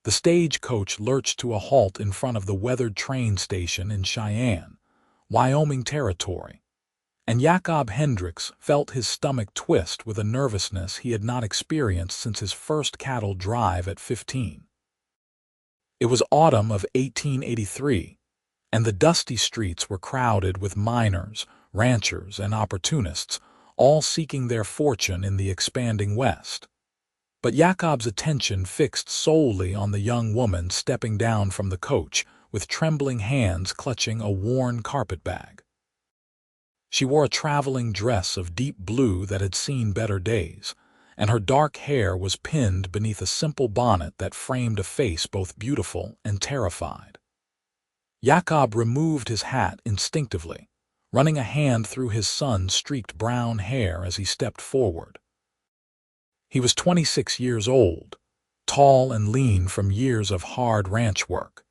The stagecoach lurched to a halt in front of the weathered train station in Cheyenne, Wyoming territory, and Jakob Hendricks felt his stomach twist with a nervousness he had not experienced since his first cattle drive at 15. It was autumn of 1883, and the dusty streets were crowded with miners, ranchers, and opportunists, all seeking their fortune in the expanding West. But Jakob's attention fixed solely on the young woman stepping down from the coach, with trembling hands clutching a worn carpetbag. She wore a traveling dress of deep blue that had seen better days, and her dark hair was pinned beneath a simple bonnet that framed a face both beautiful and terrified. Jakob removed his hat instinctively, running a hand through his sun-streaked brown hair as he stepped forward. He was 26 years old, tall and lean from years of hard ranch work,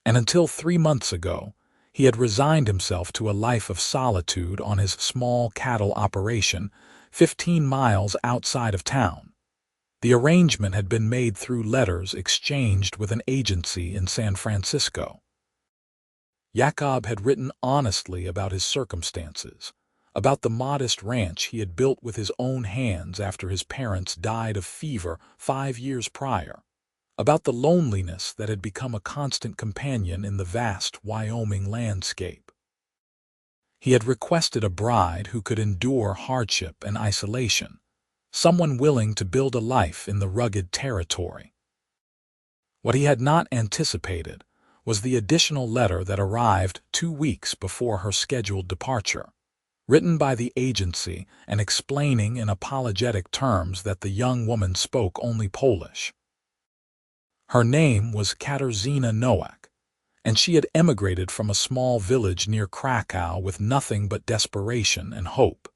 and until 3 months ago, he had resigned himself to a life of solitude on his small cattle operation 15 miles outside of town. The arrangement had been made through letters exchanged with an agency in San Francisco. Jakob had written honestly about his circumstances, about the modest ranch he had built with his own hands after his parents died of fever 5 years prior, about the loneliness that had become a constant companion in the vast Wyoming landscape. He had requested a bride who could endure hardship and isolation, someone willing to build a life in the rugged territory. What he had not anticipated was the additional letter that arrived 2 weeks before her scheduled departure, written by the agency and explaining in apologetic terms that the young woman spoke only Polish. Her name was Katarzyna Nowak, and she had emigrated from a small village near Krakow with nothing but desperation and hope.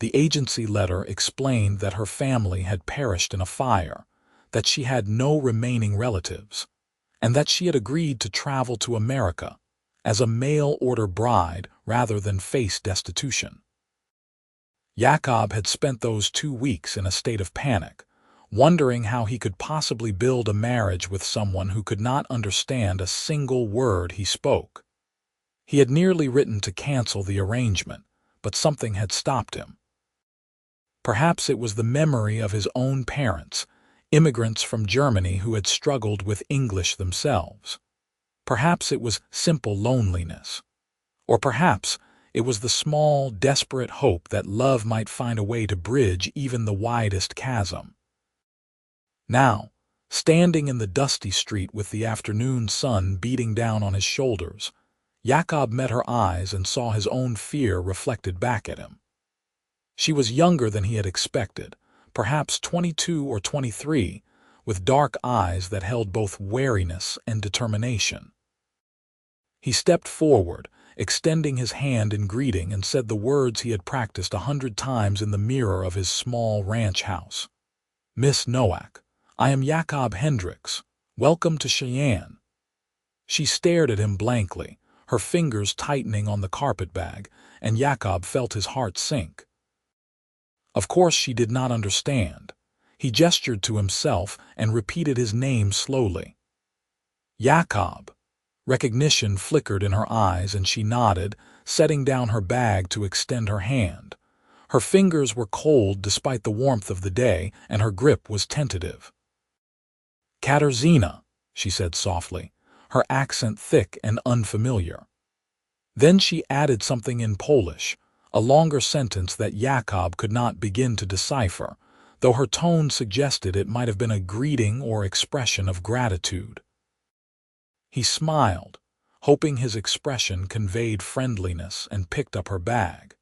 The agency letter explained that her family had perished in a fire, that she had no remaining relatives, and that she had agreed to travel to America as a mail-order bride rather than face destitution. Jakob had spent those 2 weeks in a state of panic, wondering how he could possibly build a marriage with someone who could not understand a single word he spoke. He had nearly written to cancel the arrangement, but something had stopped him. Perhaps it was the memory of his own parents, immigrants from Germany who had struggled with English themselves. Perhaps it was simple loneliness. Or perhaps it was the small, desperate hope that love might find a way to bridge even the widest chasm. Now, standing in the dusty street with the afternoon sun beating down on his shoulders, Jakob met her eyes and saw his own fear reflected back at him. She was younger than he had expected, perhaps 22 or 23, with dark eyes that held both wariness and determination. He stepped forward, extending his hand in greeting, and said the words he had practiced 100 times in the mirror of his small ranch house. "Miss Nowak, I am Jakob Hendricks. Welcome to Cheyenne." She stared at him blankly, her fingers tightening on the carpetbag, and Jakob felt his heart sink. Of course she did not understand. He gestured to himself and repeated his name slowly. "Jakob." Recognition flickered in her eyes and she nodded, setting down her bag to extend her hand. Her fingers were cold despite the warmth of the day, and her grip was tentative. "Katarzyna," she said softly, her accent thick and unfamiliar. Then she added something in Polish, a longer sentence that Jakob could not begin to decipher, though her tone suggested it might have been a greeting or expression of gratitude. He smiled, hoping his expression conveyed friendliness, and picked up her bag.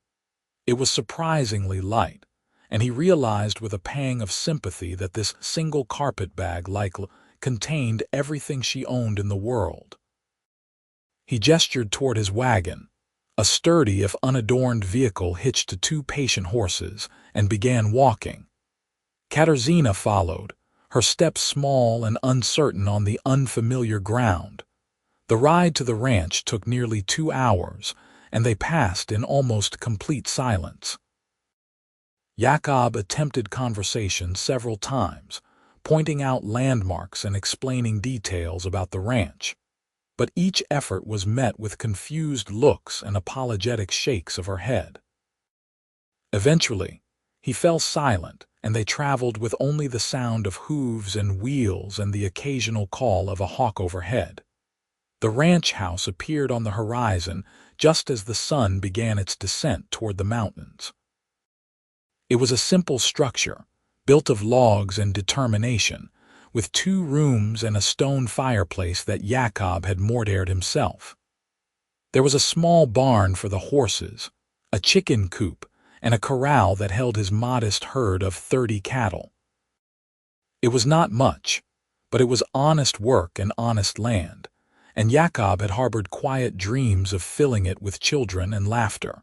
It was surprisingly light, and he realized with a pang of sympathy that this single carpetbag likely contained everything she owned in the world. He gestured toward his wagon, a sturdy if unadorned vehicle hitched to 2 patient horses, and began walking. Katarzyna followed, her steps small and uncertain on the unfamiliar ground. The ride to the ranch took nearly 2 hours, and they passed in almost complete silence. Jakob attempted conversation several times, pointing out landmarks and explaining details about the ranch. But each effort was met with confused looks and apologetic shakes of her head. Eventually, he fell silent, and they traveled with only the sound of hooves and wheels and the occasional call of a hawk overhead. The ranch house appeared on the horizon just as the sun began its descent toward the mountains. It was a simple structure, built of logs and determination, with 2 rooms and a stone fireplace that Jakob had mortared himself. There was a small barn for the horses, a chicken coop, and a corral that held his modest herd of 30 cattle. It was not much, but it was honest work and honest land, and Jakob had harbored quiet dreams of filling it with children and laughter.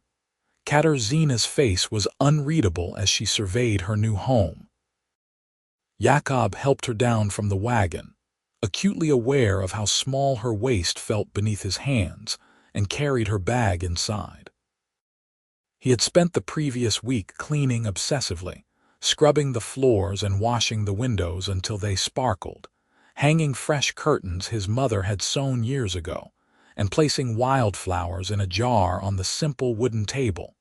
Katarzyna's face was unreadable as she surveyed her new home. Jakob helped her down from the wagon, acutely aware of how small her waist felt beneath his hands, and carried her bag inside. He had spent the previous week cleaning obsessively, scrubbing the floors and washing the windows until they sparkled, hanging fresh curtains his mother had sewn years ago, and placing wildflowers in a jar on the simple wooden table.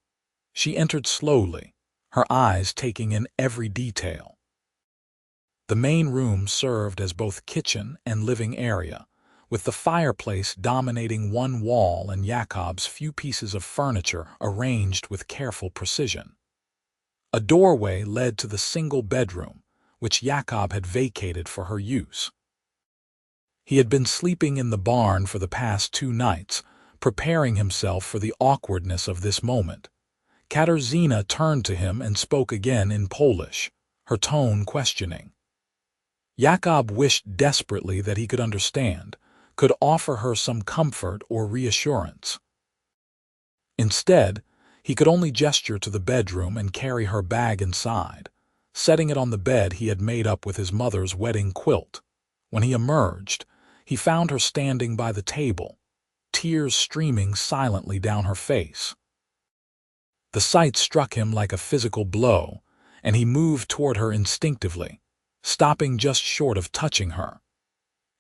She entered slowly, her eyes taking in every detail. The main room served as both kitchen and living area, with the fireplace dominating one wall and Jakob's few pieces of furniture arranged with careful precision. A doorway led to the single bedroom, which Jakob had vacated for her use. He had been sleeping in the barn for the past 2 nights, preparing himself for the awkwardness of this moment. Katarzyna turned to him and spoke again in Polish, her tone questioning. Jakob wished desperately that he could understand, could offer her some comfort or reassurance. Instead, he could only gesture to the bedroom and carry her bag inside, setting it on the bed he had made up with his mother's wedding quilt. When he emerged, he found her standing by the table, tears streaming silently down her face. The sight struck him like a physical blow, and he moved toward her instinctively, stopping just short of touching her.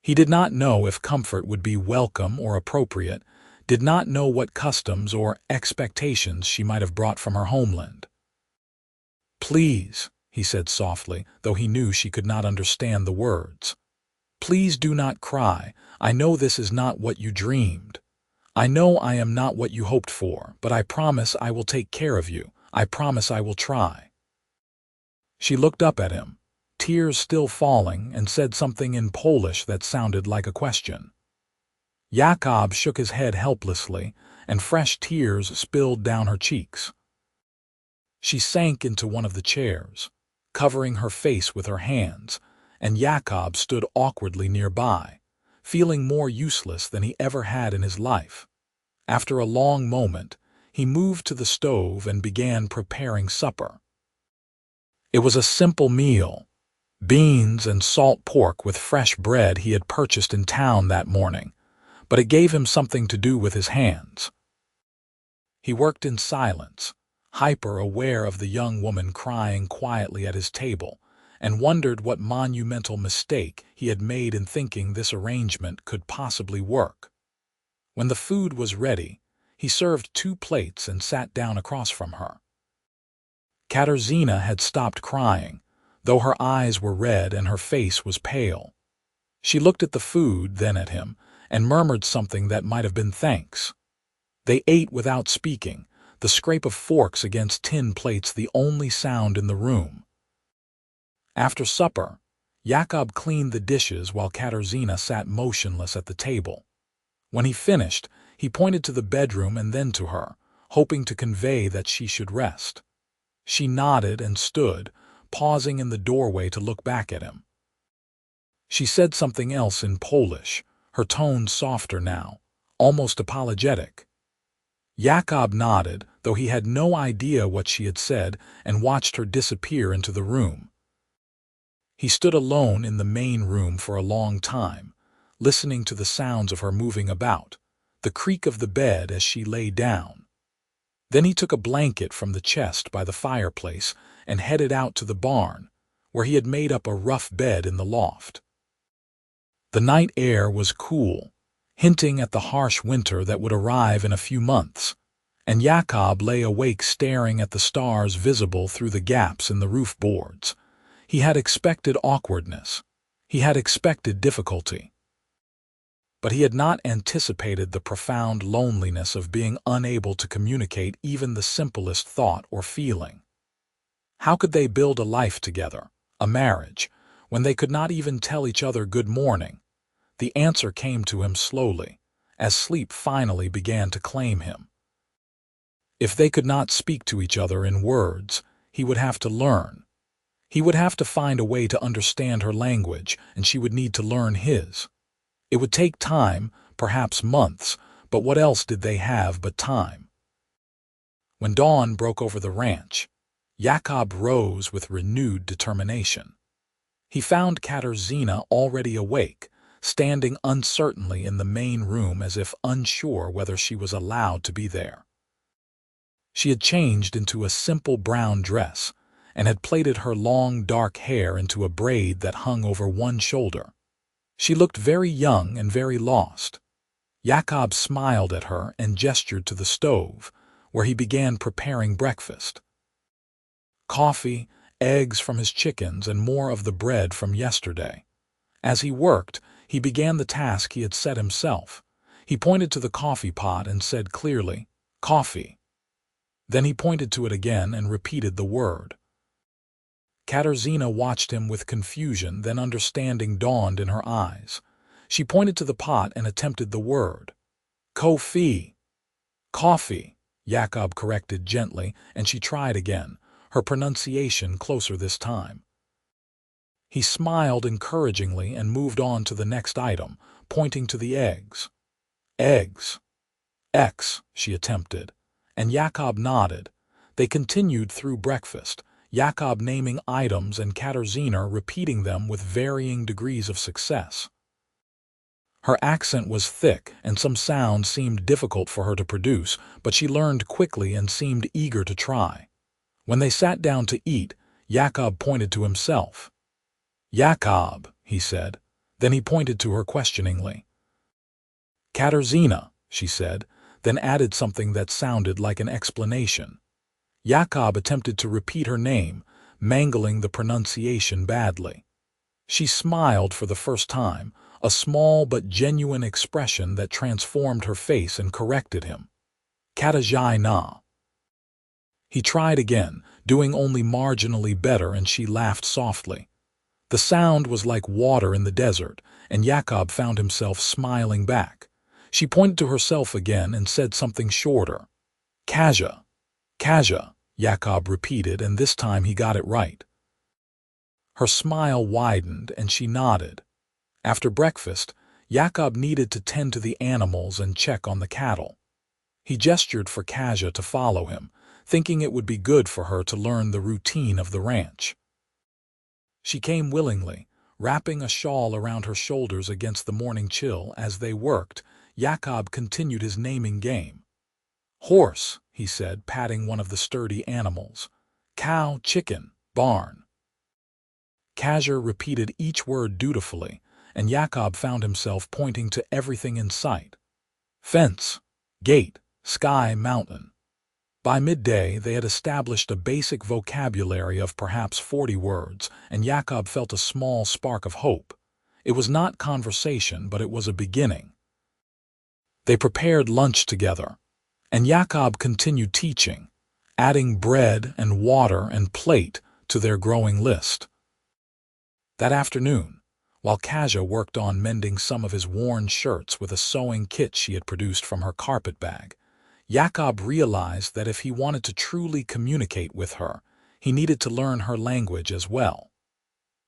He did not know if comfort would be welcome or appropriate, did not know what customs or expectations she might have brought from her homeland. "Please," he said softly, though he knew she could not understand the words. "Please do not cry. I know this is not what you dreamed. I know I am not what you hoped for, but I promise I will take care of you. I promise I will try." She looked up at him, tears still falling, and said something in Polish that sounded like a question. Jakob shook his head helplessly, and fresh tears spilled down her cheeks. She sank into one of the chairs, covering her face with her hands, and Jakob stood awkwardly nearby, feeling more useless than he ever had in his life. After a long moment, he moved to the stove and began preparing supper. It was a simple meal, beans and salt pork with fresh bread he had purchased in town that morning, but it gave him something to do with his hands. He worked in silence, hyper-aware of the young woman crying quietly at his table, and wondered what monumental mistake he had made in thinking this arrangement could possibly work. When the food was ready, he served 2 plates and sat down across from her. Katarzyna had stopped crying, though her eyes were red and her face was pale. She looked at the food, then at him, and murmured something that might have been thanks. They ate without speaking, the scrape of forks against tin plates the only sound in the room. After supper, Jakob cleaned the dishes while Katarzyna sat motionless at the table. When he finished, he pointed to the bedroom and then to her, hoping to convey that she should rest. She nodded and stood, pausing in the doorway to look back at him. She said something else in Polish, her tone softer now, almost apologetic. Jakob nodded, though he had no idea what she had said, and watched her disappear into the room. He stood alone in the main room for a long time, listening to the sounds of her moving about, the creak of the bed as she lay down. Then he took a blanket from the chest by the fireplace and headed out to the barn, where he had made up a rough bed in the loft. The night air was cool, hinting at the harsh winter that would arrive in a few months, and Jakob lay awake staring at the stars visible through the gaps in the roof boards. He had expected awkwardness. He had expected difficulty. But he had not anticipated the profound loneliness of being unable to communicate even the simplest thought or feeling. How could they build a life together, a marriage, when they could not even tell each other good morning? The answer came to him slowly, as sleep finally began to claim him. If they could not speak to each other in words, he would have to learn. He would have to find a way to understand her language, and she would need to learn his. It would take time, perhaps months, but what else did they have but time? When dawn broke over the ranch, Jakob rose with renewed determination. He found Katarzyna already awake, standing uncertainly in the main room as if unsure whether she was allowed to be there. She had changed into a simple brown dress and had plaited her long dark hair into a braid that hung over one shoulder. She looked very young and very lost. Jakob smiled at her and gestured to the stove, where he began preparing breakfast. Coffee, eggs from his chickens, and more of the bread from yesterday. As he worked, he began the task he had set himself. He pointed to the coffee pot and said clearly, "Coffee." Then he pointed to it again and repeated the word. Katarzyna watched him with confusion, then understanding dawned in her eyes. She pointed to the pot and attempted the word. "Kofi." "Coffee," Jakob corrected gently, and she tried again, her pronunciation closer this time. He smiled encouragingly and moved on to the next item, pointing to the eggs. "Eggs." "X," she attempted, and Jakob nodded. They continued through breakfast, Jakob naming items and Katarzyna repeating them with varying degrees of success. Her accent was thick, and some sounds seemed difficult for her to produce, but she learned quickly and seemed eager to try. When they sat down to eat, Jakob pointed to himself. "Jakob," he said. Then he pointed to her questioningly. "Katarzyna," she said, then added something that sounded like an explanation. Jakob attempted to repeat her name, mangling the pronunciation badly. She smiled for the first time, a small but genuine expression that transformed her face and corrected him. "Katarzyna." He tried again, doing only marginally better, and she laughed softly. The sound was like water in the desert, and Jakob found himself smiling back. She pointed to herself again and said something shorter. "Kaja." "Kaja," Jakob repeated, and this time he got it right. Her smile widened, and she nodded. After breakfast, Jakob needed to tend to the animals and check on the cattle. He gestured for Kaja to follow him, thinking it would be good for her to learn the routine of the ranch. She came willingly, wrapping a shawl around her shoulders against the morning chill. As they worked, Jakob continued his naming game. "Horse," he said, patting one of the sturdy animals. "Cow, chicken, barn." Kaja repeated each word dutifully, and Jakob found himself pointing to everything in sight. Fence, gate, sky, mountain. By midday, they had established a basic vocabulary of perhaps 40 words, and Jakob felt a small spark of hope. It was not conversation, but it was a beginning. They prepared lunch together, and Jakob continued teaching, adding bread and water and plate to their growing list. That afternoon, while Kaja worked on mending some of his worn shirts with a sewing kit she had produced from her carpet bag, Jakob realized that if he wanted to truly communicate with her, he needed to learn her language as well.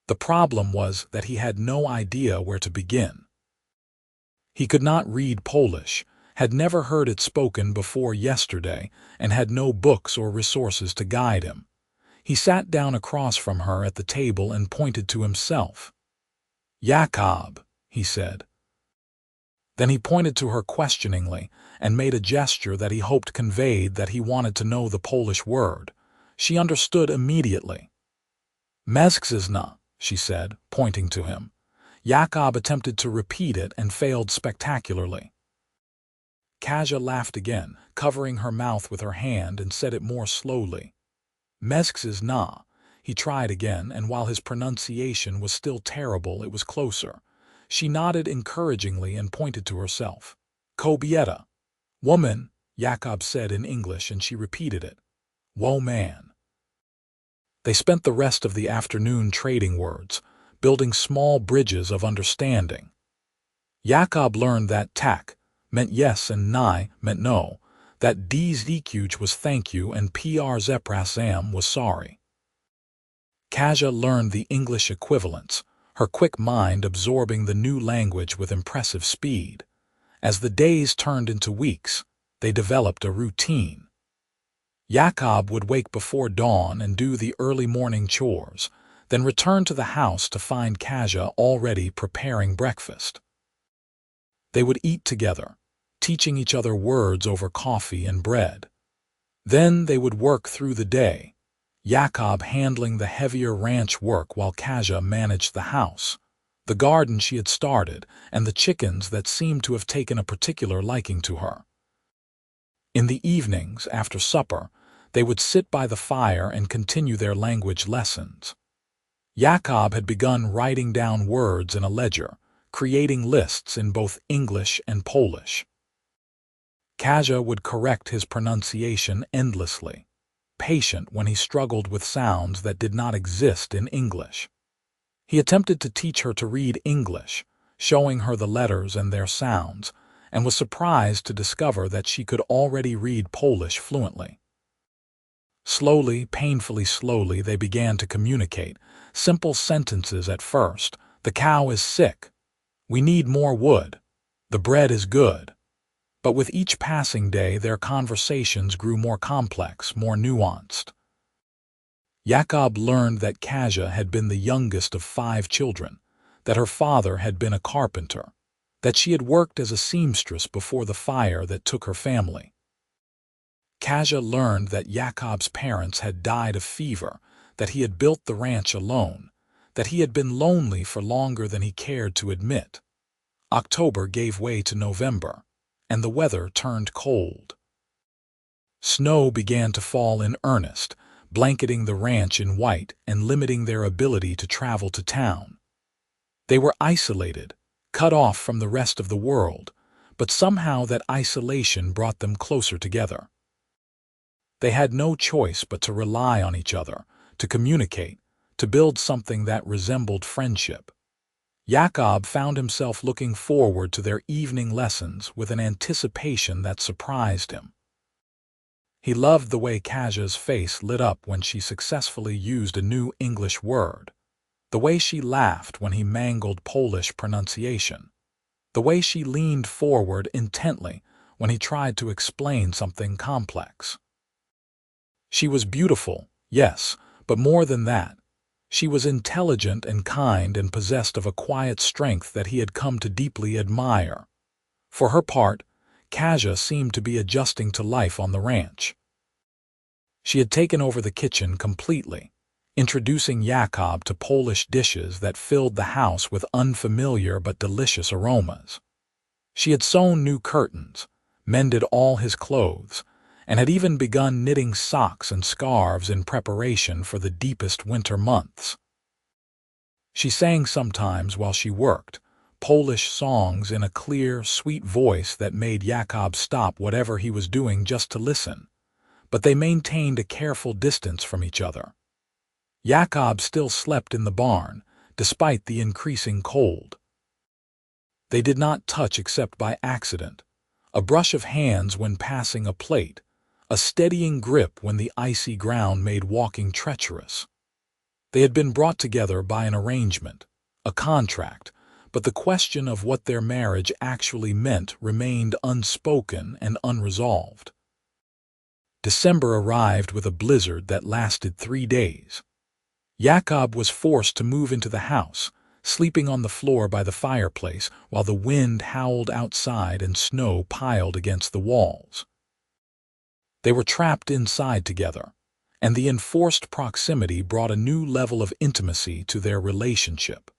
The problem was that he had no idea where to begin. He could not read Polish, had never heard it spoken before yesterday, and had no books or resources to guide him. He sat down across from her at the table and pointed to himself. "Jakob," he said. Then he pointed to her questioningly and made a gesture that he hoped conveyed that he wanted to know the Polish word. She understood immediately. Meskzna, she said, pointing to him. Jakob attempted to repeat it and failed spectacularly. Kaja laughed again, covering her mouth with her hand, and said it more slowly. Meskzna. He tried again, and while his pronunciation was still terrible, it was closer. She nodded encouragingly and pointed to herself. Kobieta. Woman, Jakob said in English, and she repeated it. Woe man. They spent the rest of the afternoon trading words, building small bridges of understanding. Jakob learned that tak meant yes and nai meant no, that dzekuj was thank you and pr zeprasam was sorry. Kaja learned the English equivalents, her quick mind absorbing the new language with impressive speed. As the days turned into weeks, they developed a routine. Jakob would wake before dawn and do the early morning chores, then return to the house to find Kaja already preparing breakfast. They would eat together, teaching each other words over coffee and bread. Then they would work through the day, Jakob handling the heavier ranch work while Kaja managed the house, the garden she had started, and the chickens that seemed to have taken a particular liking to her. In the evenings, after supper, they would sit by the fire and continue their language lessons. Jakob had begun writing down words in a ledger, creating lists in both English and Polish. Kaja would correct his pronunciation endlessly, patient when he struggled with sounds that did not exist in English. He attempted to teach her to read English, showing her the letters and their sounds, and was surprised to discover that she could already read Polish fluently. Slowly, painfully slowly, they began to communicate, simple sentences at first. The cow is sick. We need more wood. The bread is good. But with each passing day, their conversations grew more complex, more nuanced. Jakob learned that Kaja had been the youngest of 5 children, that her father had been a carpenter, that she had worked as a seamstress before the fire that took her family. Kaja learned that Jakob's parents had died of fever, that he had built the ranch alone, that he had been lonely for longer than he cared to admit. October gave way to November, and the weather turned cold. Snow began to fall in earnest, blanketing the ranch in white and limiting their ability to travel to town. They were isolated, cut off from the rest of the world, but somehow that isolation brought them closer together. They had no choice but to rely on each other, to communicate, to build something that resembled friendship. Jakob found himself looking forward to their evening lessons with an anticipation that surprised him. He loved the way Kaja's face lit up when she successfully used a new English word, the way she laughed when he mangled Polish pronunciation, the way she leaned forward intently when he tried to explain something complex. She was beautiful, yes, but more than that, she was intelligent and kind and possessed of a quiet strength that he had come to deeply admire. For her part, Kaja seemed to be adjusting to life on the ranch. She had taken over the kitchen completely, introducing Jakob to Polish dishes that filled the house with unfamiliar but delicious aromas. She had sewn new curtains, mended all his clothes, and had even begun knitting socks and scarves in preparation for the deepest winter months. She sang sometimes while she worked, Polish songs in a clear, sweet voice that made Jakob stop whatever he was doing just to listen, but they maintained a careful distance from each other. Jakob still slept in the barn, despite the increasing cold. They did not touch except by accident, a brush of hands when passing a plate, a steadying grip when the icy ground made walking treacherous. They had been brought together by an arrangement, a contract, but the question of what their marriage actually meant remained unspoken and unresolved. December arrived with a blizzard that lasted 3 days. Jakob was forced to move into the house, sleeping on the floor by the fireplace while the wind howled outside and snow piled against the walls. They were trapped inside together, and the enforced proximity brought a new level of intimacy to their relationship.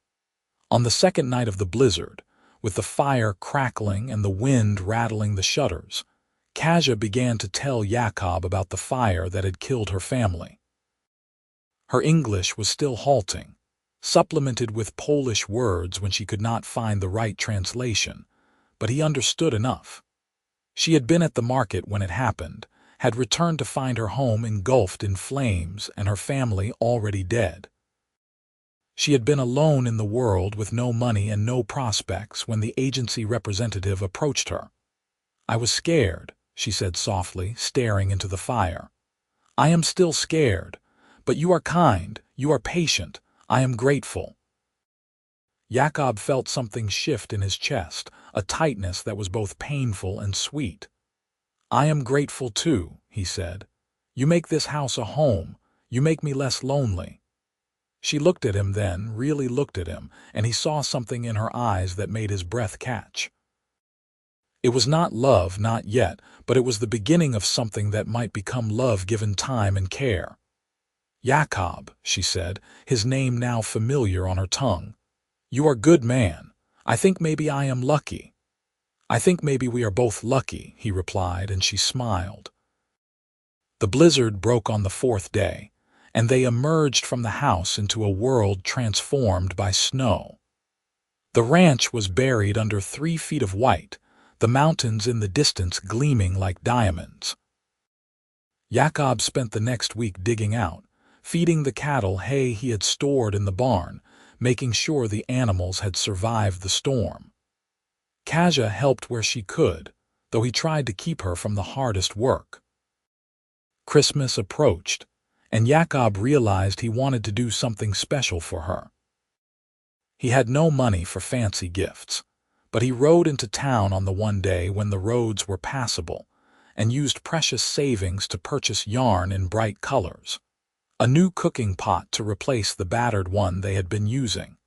On the second night of the blizzard, with the fire crackling and the wind rattling the shutters, Kasia began to tell Jakob about the fire that had killed her family. Her English was still halting, supplemented with Polish words when she could not find the right translation, but he understood enough. She had been at the market when it happened, had returned to find her home engulfed in flames and her family already dead. She had been alone in the world with no money and no prospects when the agency representative approached her. "I was scared," she said softly, staring into the fire. "I am still scared, but you are kind, you are patient, I am grateful." Jakob felt something shift in his chest, a tightness that was both painful and sweet. "I am grateful too," he said. "You make this house a home, you make me less lonely." She looked at him then, really looked at him, and he saw something in her eyes that made his breath catch. It was not love, not yet, but it was the beginning of something that might become love given time and care. "Jakob," she said, his name now familiar on her tongue. "You are a good man. I think maybe I am lucky." "I think maybe we are both lucky," he replied, and she smiled. The blizzard broke on the fourth day, and they emerged from the house into a world transformed by snow. The ranch was buried under 3 feet of white, the mountains in the distance gleaming like diamonds. Jakob spent the next week digging out, feeding the cattle hay he had stored in the barn, making sure the animals had survived the storm. Kasia helped where she could, though he tried to keep her from the hardest work. Christmas approached, and Jakob realized he wanted to do something special for her. He had no money for fancy gifts, but he rode into town on the one day when the roads were passable and used precious savings to purchase yarn in bright colors, a new cooking pot to replace the battered one they had been using,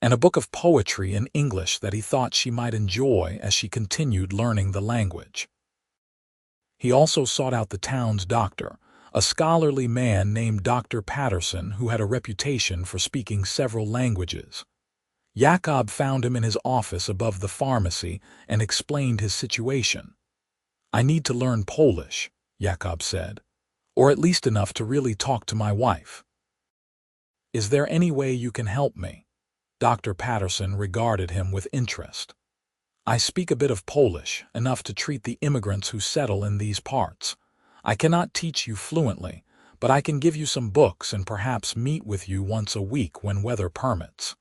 and a book of poetry in English that he thought she might enjoy as she continued learning the language. He also sought out the town's doctor, a scholarly man named Dr. Patterson who had a reputation for speaking several languages. Jakob found him in his office above the pharmacy and explained his situation. "I need to learn Polish," Jakob said, "or at least enough to really talk to my wife. Is there any way you can help me?" Dr. Patterson regarded him with interest. "I speak a bit of Polish, enough to treat the immigrants who settle in these parts. I cannot teach you fluently, but I can give you some books and perhaps meet with you once a week when weather permits."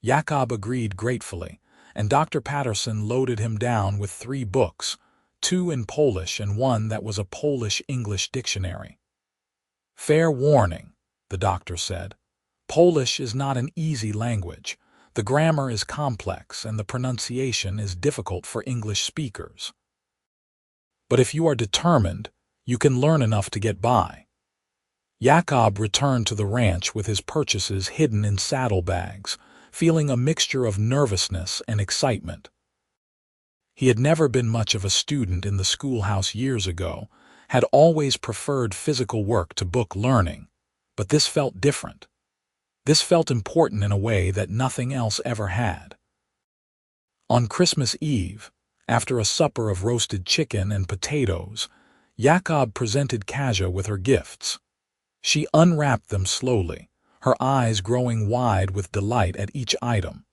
Jakob agreed gratefully, and Dr. Patterson loaded him down with 3 books, 2 in Polish and one that was a Polish-English dictionary. "Fair warning," the doctor said. "Polish is not an easy language. The grammar is complex and the pronunciation is difficult for English speakers. But if you are determined, you can learn enough to get by." Jakob returned to the ranch with his purchases hidden in saddlebags, feeling a mixture of nervousness and excitement. He had never been much of a student in the schoolhouse years ago, had always preferred physical work to book learning, but this felt different. This felt important in a way that nothing else ever had. On Christmas Eve, after a supper of roasted chicken and potatoes, Jakob presented Kasia with her gifts. She unwrapped them slowly, her eyes growing wide with delight at each item.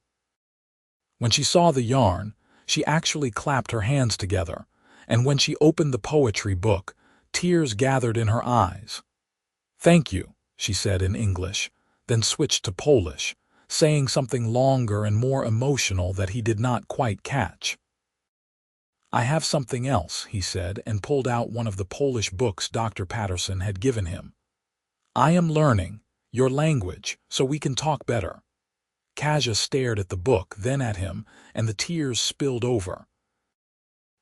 When she saw the yarn, she actually clapped her hands together, and when she opened the poetry book, tears gathered in her eyes. "Thank you," she said in English, then switched to Polish, saying something longer and more emotional that he did not quite catch. "I have something else," he said, and pulled out one of the Polish books Dr. Patterson had given him. "I am learning your language so we can talk better." Kasia stared at the book, then at him, and the tears spilled over.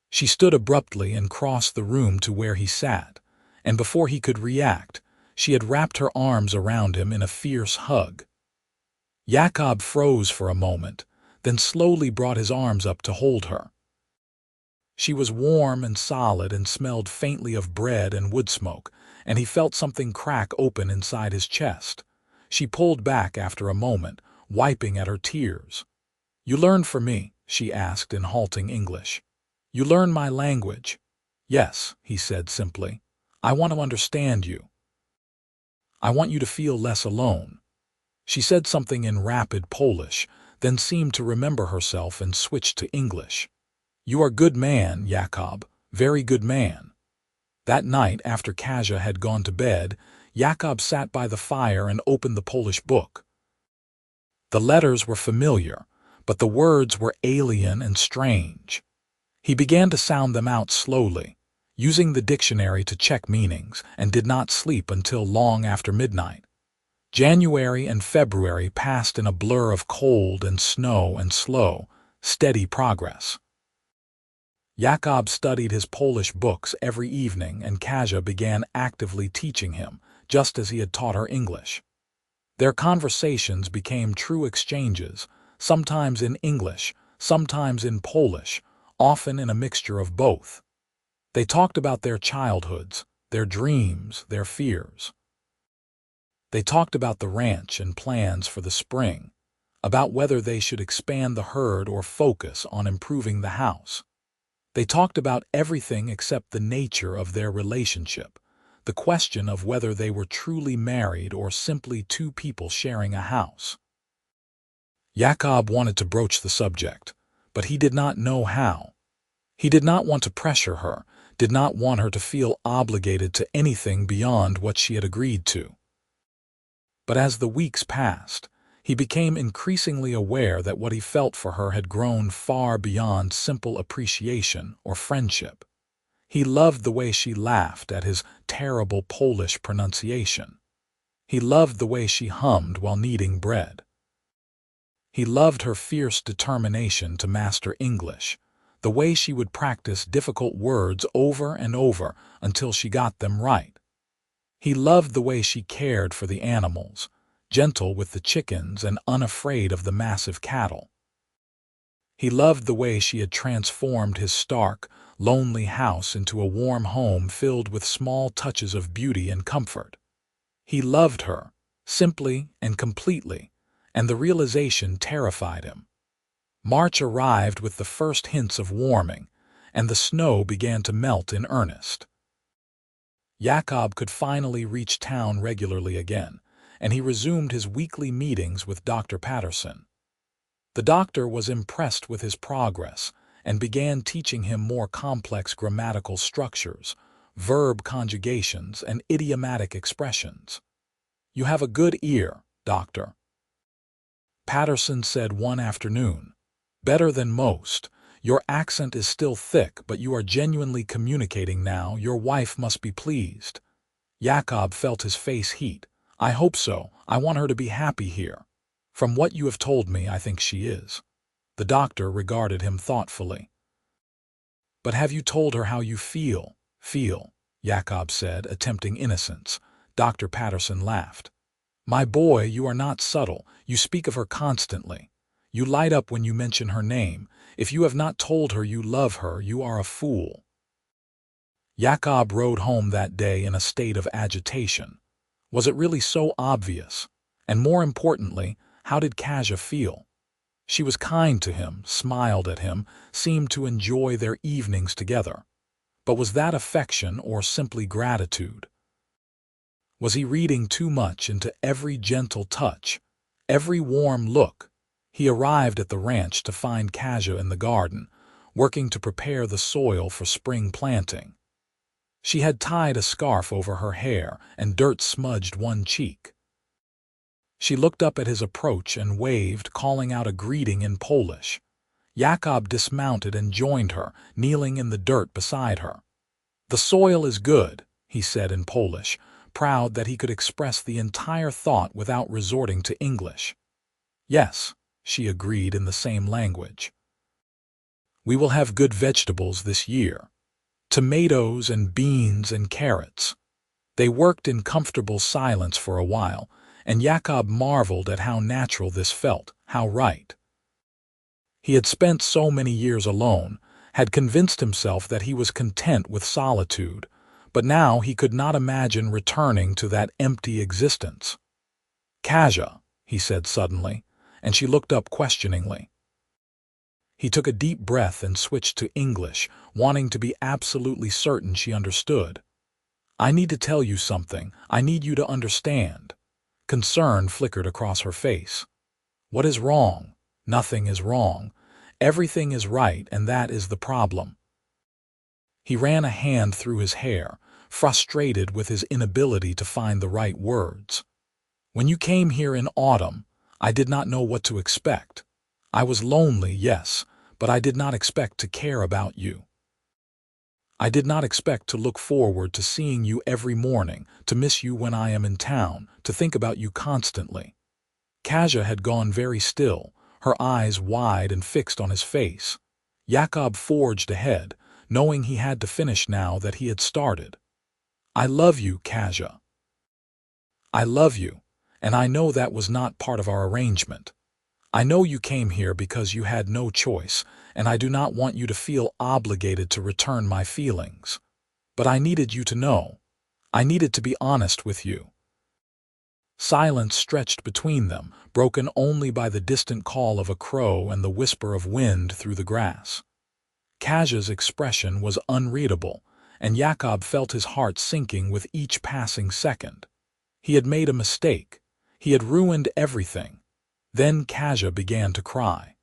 She stood abruptly and crossed the room to where he sat, and before he could react, she had wrapped her arms around him in a fierce hug. Jakob froze for a moment, then slowly brought his arms up to hold her. She was warm and solid and smelled faintly of bread and wood smoke, and he felt something crack open inside his chest. She pulled back after a moment, wiping at her tears. "You learn for me?" she asked in halting English. "You learn my language?" "Yes," he said simply. "I want to understand you. I want you to feel less alone." She said something in rapid Polish, then seemed to remember herself and switched to English. "You are good man, Jakob, very good man." That night, after Kasia had gone to bed, Jakob sat by the fire and opened the Polish book. The letters were familiar, but the words were alien and strange. He began to sound them out slowly, using the dictionary to check meanings, and did not sleep until long after midnight. January and February passed in a blur of cold and snow and slow, steady progress. Jakob studied his Polish books every evening, and Kasia began actively teaching him, just as he had taught her English. Their conversations became true exchanges, sometimes in English, sometimes in Polish, often in a mixture of both. They talked about their childhoods, their dreams, their fears. They talked about the ranch and plans for the spring, about whether they should expand the herd or focus on improving the house. They talked about everything except the nature of their relationship, the question of whether they were truly married or simply two people sharing a house. Jakob wanted to broach the subject, but he did not know how. He did not want to pressure her, did not want her to feel obligated to anything beyond what she had agreed to. But as the weeks passed, he became increasingly aware that what he felt for her had grown far beyond simple appreciation or friendship. He loved the way she laughed at his terrible Polish pronunciation. He loved the way she hummed while kneading bread. He loved her fierce determination to master English, the way she would practice difficult words over and over until she got them right. He loved the way she cared for the animals, gentle with the chickens and unafraid of the massive cattle. He loved the way she had transformed his stark, lonely house into a warm home filled with small touches of beauty and comfort. He loved her, simply and completely, and the realization terrified him. March arrived with the first hints of warming, and the snow began to melt in earnest. Jakob could finally reach town regularly again, and he resumed his weekly meetings with Dr. Patterson. The doctor was impressed with his progress and began teaching him more complex grammatical structures, verb conjugations, and idiomatic expressions. "You have a good ear, doctor," Patterson said one afternoon. "Better than most. Your accent is still thick, but you are genuinely communicating now. Your wife must be pleased." Jakob felt his face heat. "I hope so. I want her to be happy here. From what you have told me, I think she is." The doctor regarded him thoughtfully. "But have you told her how you feel?" "Feel," Jakob said, attempting innocence. Dr. Patterson laughed. "My boy, you are not subtle. You speak of her constantly. You light up when you mention her name. If you have not told her you love her, you are a fool." Jakob rode home that day in a state of agitation. Was it really so obvious? And more importantly, how did Kasia feel? She was kind to him, smiled at him, seemed to enjoy their evenings together. But was that affection or simply gratitude? Was he reading too much into every gentle touch, every warm look? He arrived at the ranch to find Kasia in the garden, working to prepare the soil for spring planting. She had tied a scarf over her hair, and dirt smudged one cheek. She looked up at his approach and waved, calling out a greeting in Polish. Jakob dismounted and joined her, kneeling in the dirt beside her. "The soil is good," he said in Polish, proud that he could express the entire thought without resorting to English. "Yes," she agreed in the same language. "We will have good vegetables this year. Tomatoes and beans and carrots." They worked in comfortable silence for a while, and Jakob marveled at how natural this felt, how right. He had spent so many years alone, had convinced himself that he was content with solitude, but now he could not imagine returning to that empty existence. "Kasia," he said suddenly, and she looked up questioningly. He took a deep breath and switched to English, wanting to be absolutely certain she understood. "I need to tell you something. I need you to understand." Concern flickered across her face. "What is wrong?" "Nothing is wrong. Everything is right, and that is the problem." He ran a hand through his hair, frustrated with his inability to find the right words. "When you came here in autumn, I did not know what to expect. I was lonely, yes, but I did not expect to care about you. I did not expect to look forward to seeing you every morning, to miss you when I am in town, to think about you constantly." Kasia had gone very still, her eyes wide and fixed on his face. Jakob forged ahead, knowing he had to finish now that he had started. "I love you, Kasia. I love you, and I know that was not part of our arrangement. I know you came here because you had no choice, and I do not want you to feel obligated to return my feelings. But I needed you to know. I needed to be honest with you." Silence stretched between them, broken only by the distant call of a crow and the whisper of wind through the grass. Kasia's expression was unreadable, and Jakob felt his heart sinking with each passing second. He had made a mistake. He had ruined everything. Then Kasia began to cry.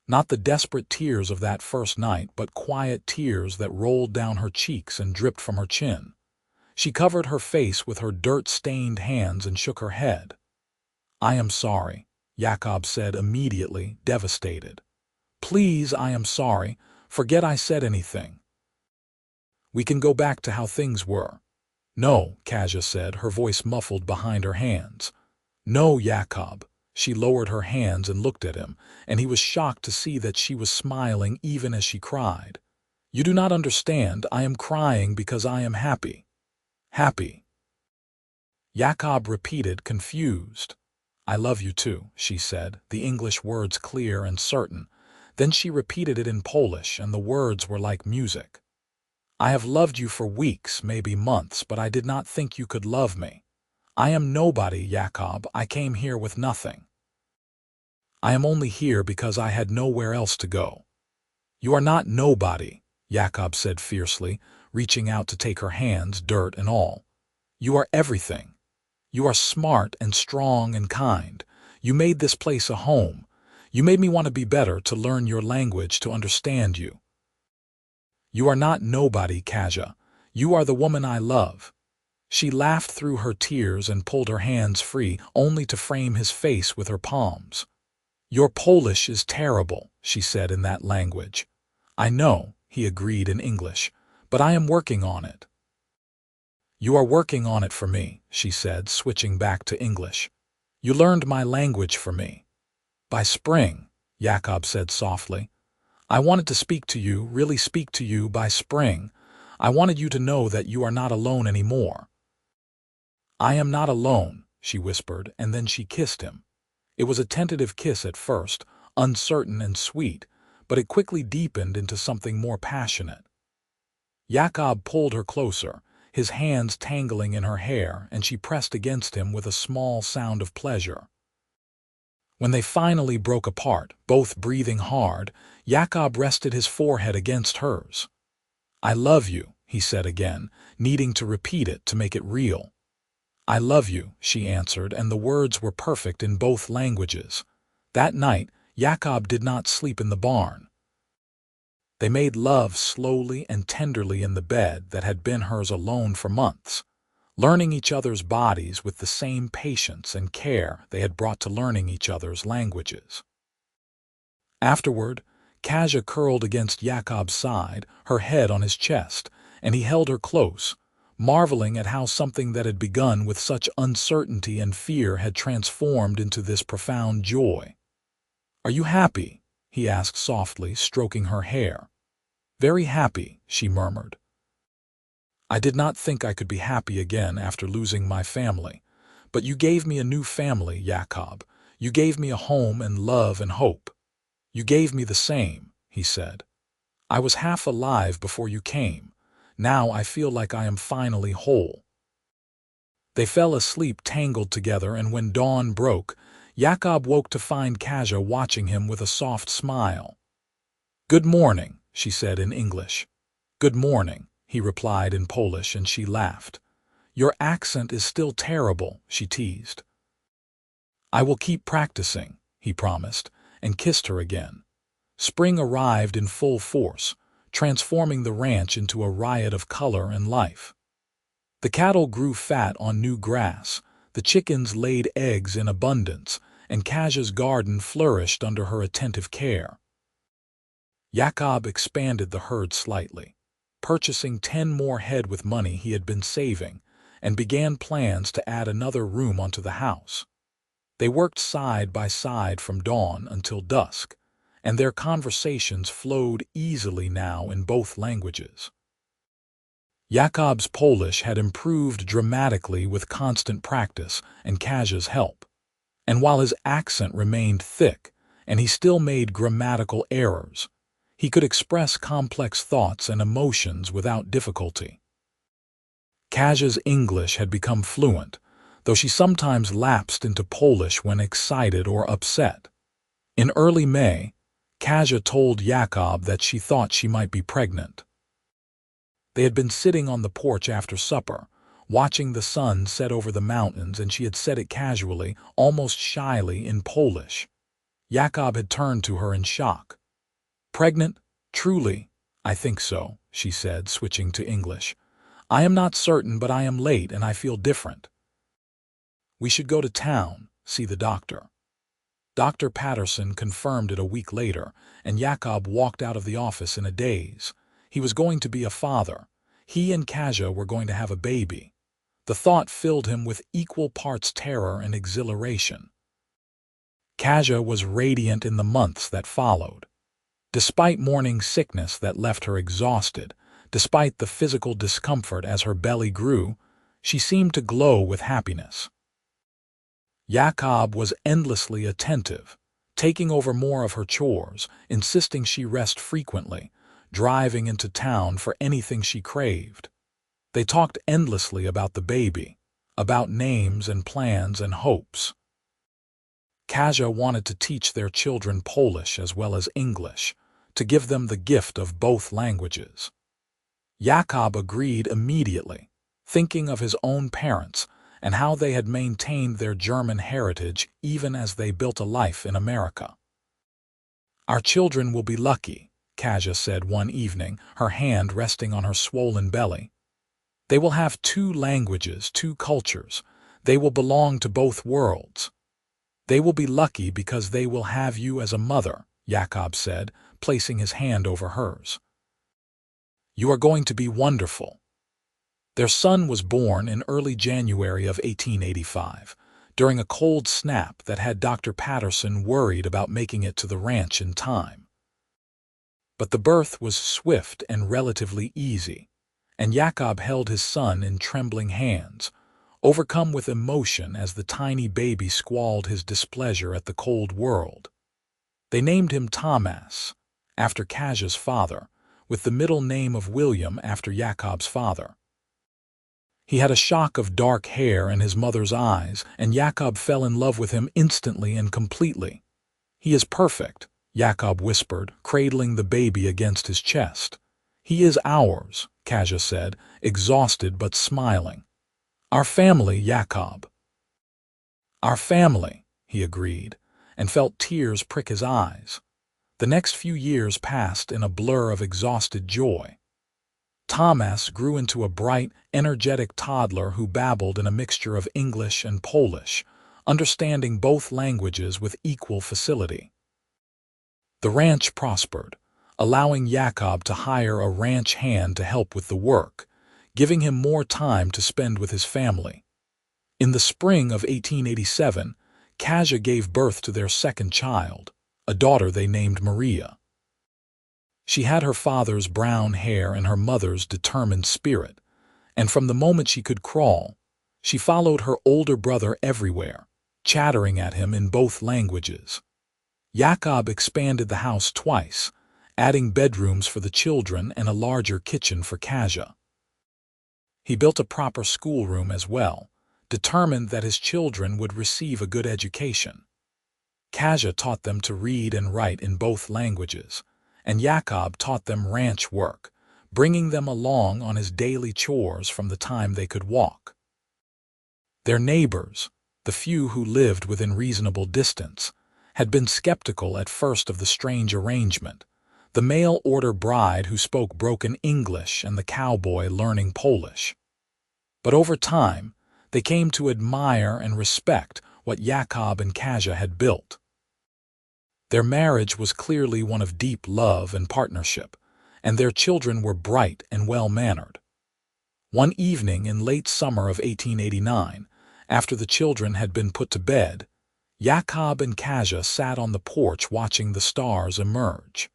Not the desperate tears of that first night, but quiet tears that rolled down her cheeks and dripped from her chin. She covered her face with her dirt-stained hands and shook her head. "I am sorry," Jakob said immediately, devastated. "Please, I am sorry. Forget I said anything. We can go back to how things were." "No," Kasia said, her voice muffled behind her hands. "No, Jakob." She lowered her hands and looked at him, and he was shocked to see that she was smiling even as she cried. "You do not understand. I am crying because I am happy." "Happy?" Jakob repeated, confused. "I love you too," she said, the English words clear and certain. Then she repeated it in Polish, and the words were like music. "I have loved you for weeks, maybe months, but I did not think you could love me. I am nobody, Jakob. I came here with nothing. I am only here because I had nowhere else to go." "You are not nobody," Jakob said fiercely, reaching out to take her hands, dirt and all. "You are everything. You are smart and strong and kind. You made this place a home. You made me want to be better, to learn your language, to understand you. You are not nobody, Kasia. You are the woman I love." She laughed through her tears and pulled her hands free, only to frame his face with her palms. "Your Polish is terrible," she said in that language. "I know," he agreed in English, "but I am working on it." "You are working on it for me," she said, switching back to English. "You learned my language for me." "By spring," Jakob said softly. "I wanted to speak to you, really speak to you by spring. I wanted you to know that you are not alone anymore." "I am not alone," she whispered, and then she kissed him. It was a tentative kiss at first, uncertain and sweet, but it quickly deepened into something more passionate. Jakob pulled her closer, his hands tangling in her hair, and she pressed against him with a small sound of pleasure. When they finally broke apart, both breathing hard, Jakob rested his forehead against hers. "I love you," he said again, needing to repeat it to make it real. "I love you," she answered, and the words were perfect in both languages. That night, Jakob did not sleep in the barn. They made love slowly and tenderly in the bed that had been hers alone for months, learning each other's bodies with the same patience and care they had brought to learning each other's languages. Afterward, Kasia curled against Jakob's side, her head on his chest, and he held her close, marveling at how something that had begun with such uncertainty and fear had transformed into this profound joy. "Are you happy?" he asked softly, stroking her hair. "Very happy," she murmured. "I did not think I could be happy again after losing my family. But you gave me a new family, Jakob. You gave me a home and love and hope. You gave me the same," he said. "I was half alive before you came. Now I feel like I am finally whole." They fell asleep tangled together, and when dawn broke, Jakob woke to find Kasia watching him with a soft smile. "Good morning," she said in English. "Good morning," he replied in Polish, and she laughed. "Your accent is still terrible," she teased. "I will keep practicing," he promised, and kissed her again. Spring arrived in full force, transforming the ranch into a riot of color and life. The cattle grew fat on new grass, the chickens laid eggs in abundance, and Kasia's garden flourished under her attentive care. Jakob expanded the herd slightly, purchasing 10 more head with money he had been saving, and began plans to add another room onto the house. They worked side by side from dawn until dusk, and their conversations flowed easily now in both languages. Jakob's Polish had improved dramatically with constant practice and Kasia's help, and while his accent remained thick and he still made grammatical errors, he could express complex thoughts and emotions without difficulty. Kasia's English had become fluent, though she sometimes lapsed into Polish when excited or upset. In early May, Kasia told Jakob that she thought she might be pregnant. They had been sitting on the porch after supper, watching the sun set over the mountains, and she had said it casually, almost shyly, in Polish. Jakob had turned to her in shock. "Pregnant? Truly?" "I think so," she said, switching to English. "I am not certain, but I am late and I feel different. We should go to town, see the doctor." Dr. Patterson confirmed it a week later, and Jakob walked out of the office in a daze. He was going to be a father. He and Kasia were going to have a baby. The thought filled him with equal parts terror and exhilaration. Kasia was radiant in the months that followed. Despite morning sickness that left her exhausted, despite the physical discomfort as her belly grew, she seemed to glow with happiness. Jakob was endlessly attentive, taking over more of her chores, insisting she rest frequently, driving into town for anything she craved. They talked endlessly about the baby, about names and plans and hopes. Kasia wanted to teach their children Polish as well as English, to give them the gift of both languages. Jakob agreed immediately, thinking of his own parents and how they had maintained their German heritage even as they built a life in America. "Our children will be lucky," Kasia said one evening, her hand resting on her swollen belly. "They will have 2 languages, 2 cultures. They will belong to both worlds. They will be lucky because they will have you as a mother," Jakob said, placing his hand over hers. "You are going to be wonderful." Their son was born in early January of 1885, during a cold snap that had Dr. Patterson worried about making it to the ranch in time. But the birth was swift and relatively easy, and Jakob held his son in trembling hands, overcome with emotion as the tiny baby squalled his displeasure at the cold world. They named him Thomas, after Kasia's father, with the middle name of William after Jakob's father. He had a shock of dark hair and his mother's eyes, and Jakob fell in love with him instantly and completely. "He is perfect," Jakob whispered, cradling the baby against his chest. "He is ours," Kasia said, exhausted but smiling. "Our family, Jakob." "Our family," he agreed, and felt tears prick his eyes. The next few years passed in a blur of exhausted joy. Thomas grew into a bright, energetic toddler who babbled in a mixture of English and Polish, understanding both languages with equal facility. The ranch prospered, allowing Jakob to hire a ranch hand to help with the work, giving him more time to spend with his family. In the spring of 1887, Kasia gave birth to their second child, a daughter they named Maria. She had her father's brown hair and her mother's determined spirit, and from the moment she could crawl, she followed her older brother everywhere, chattering at him in both languages. Jakob expanded the house twice, adding bedrooms for the children and a larger kitchen for Kasia. He built a proper schoolroom as well, determined that his children would receive a good education. Kasia taught them to read and write in both languages, and Jakob taught them ranch work, bringing them along on his daily chores from the time they could walk. Their neighbors, the few who lived within reasonable distance, had been skeptical at first of the strange arrangement, the mail-order bride who spoke broken English and the cowboy learning Polish. But over time, they came to admire and respect what Jakob and Kasia had built. Their marriage was clearly one of deep love and partnership, and their children were bright and well-mannered. One evening in late summer of 1889, after the children had been put to bed, Jakob and Kasia sat on the porch watching the stars emerge.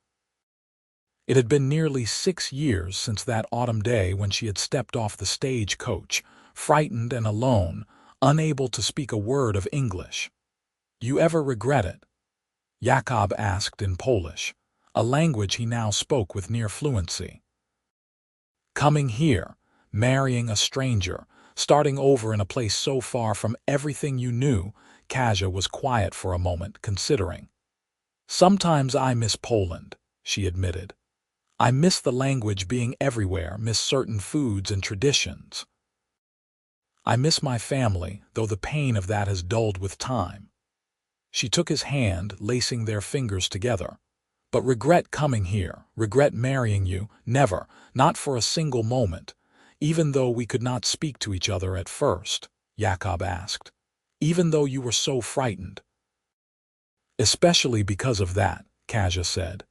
It had been nearly 6 years since that autumn day when she had stepped off the stagecoach, frightened and alone, unable to speak a word of English. "You ever regret it?" Jakob asked in Polish, a language he now spoke with near fluency. Coming here, marrying a stranger, starting over in a place so far from everything you knew, Kasia was quiet for a moment, considering. "Sometimes I miss Poland," she admitted. "I miss the language being everywhere, miss certain foods and traditions. I miss my family, though the pain of that has dulled with time." She took his hand, lacing their fingers together. "But regret coming here, regret marrying you, never, not for a single moment, even though we could not speak to each other at first?" Jakob asked. "Even though you were so frightened?" "Especially because of that," Kasia said.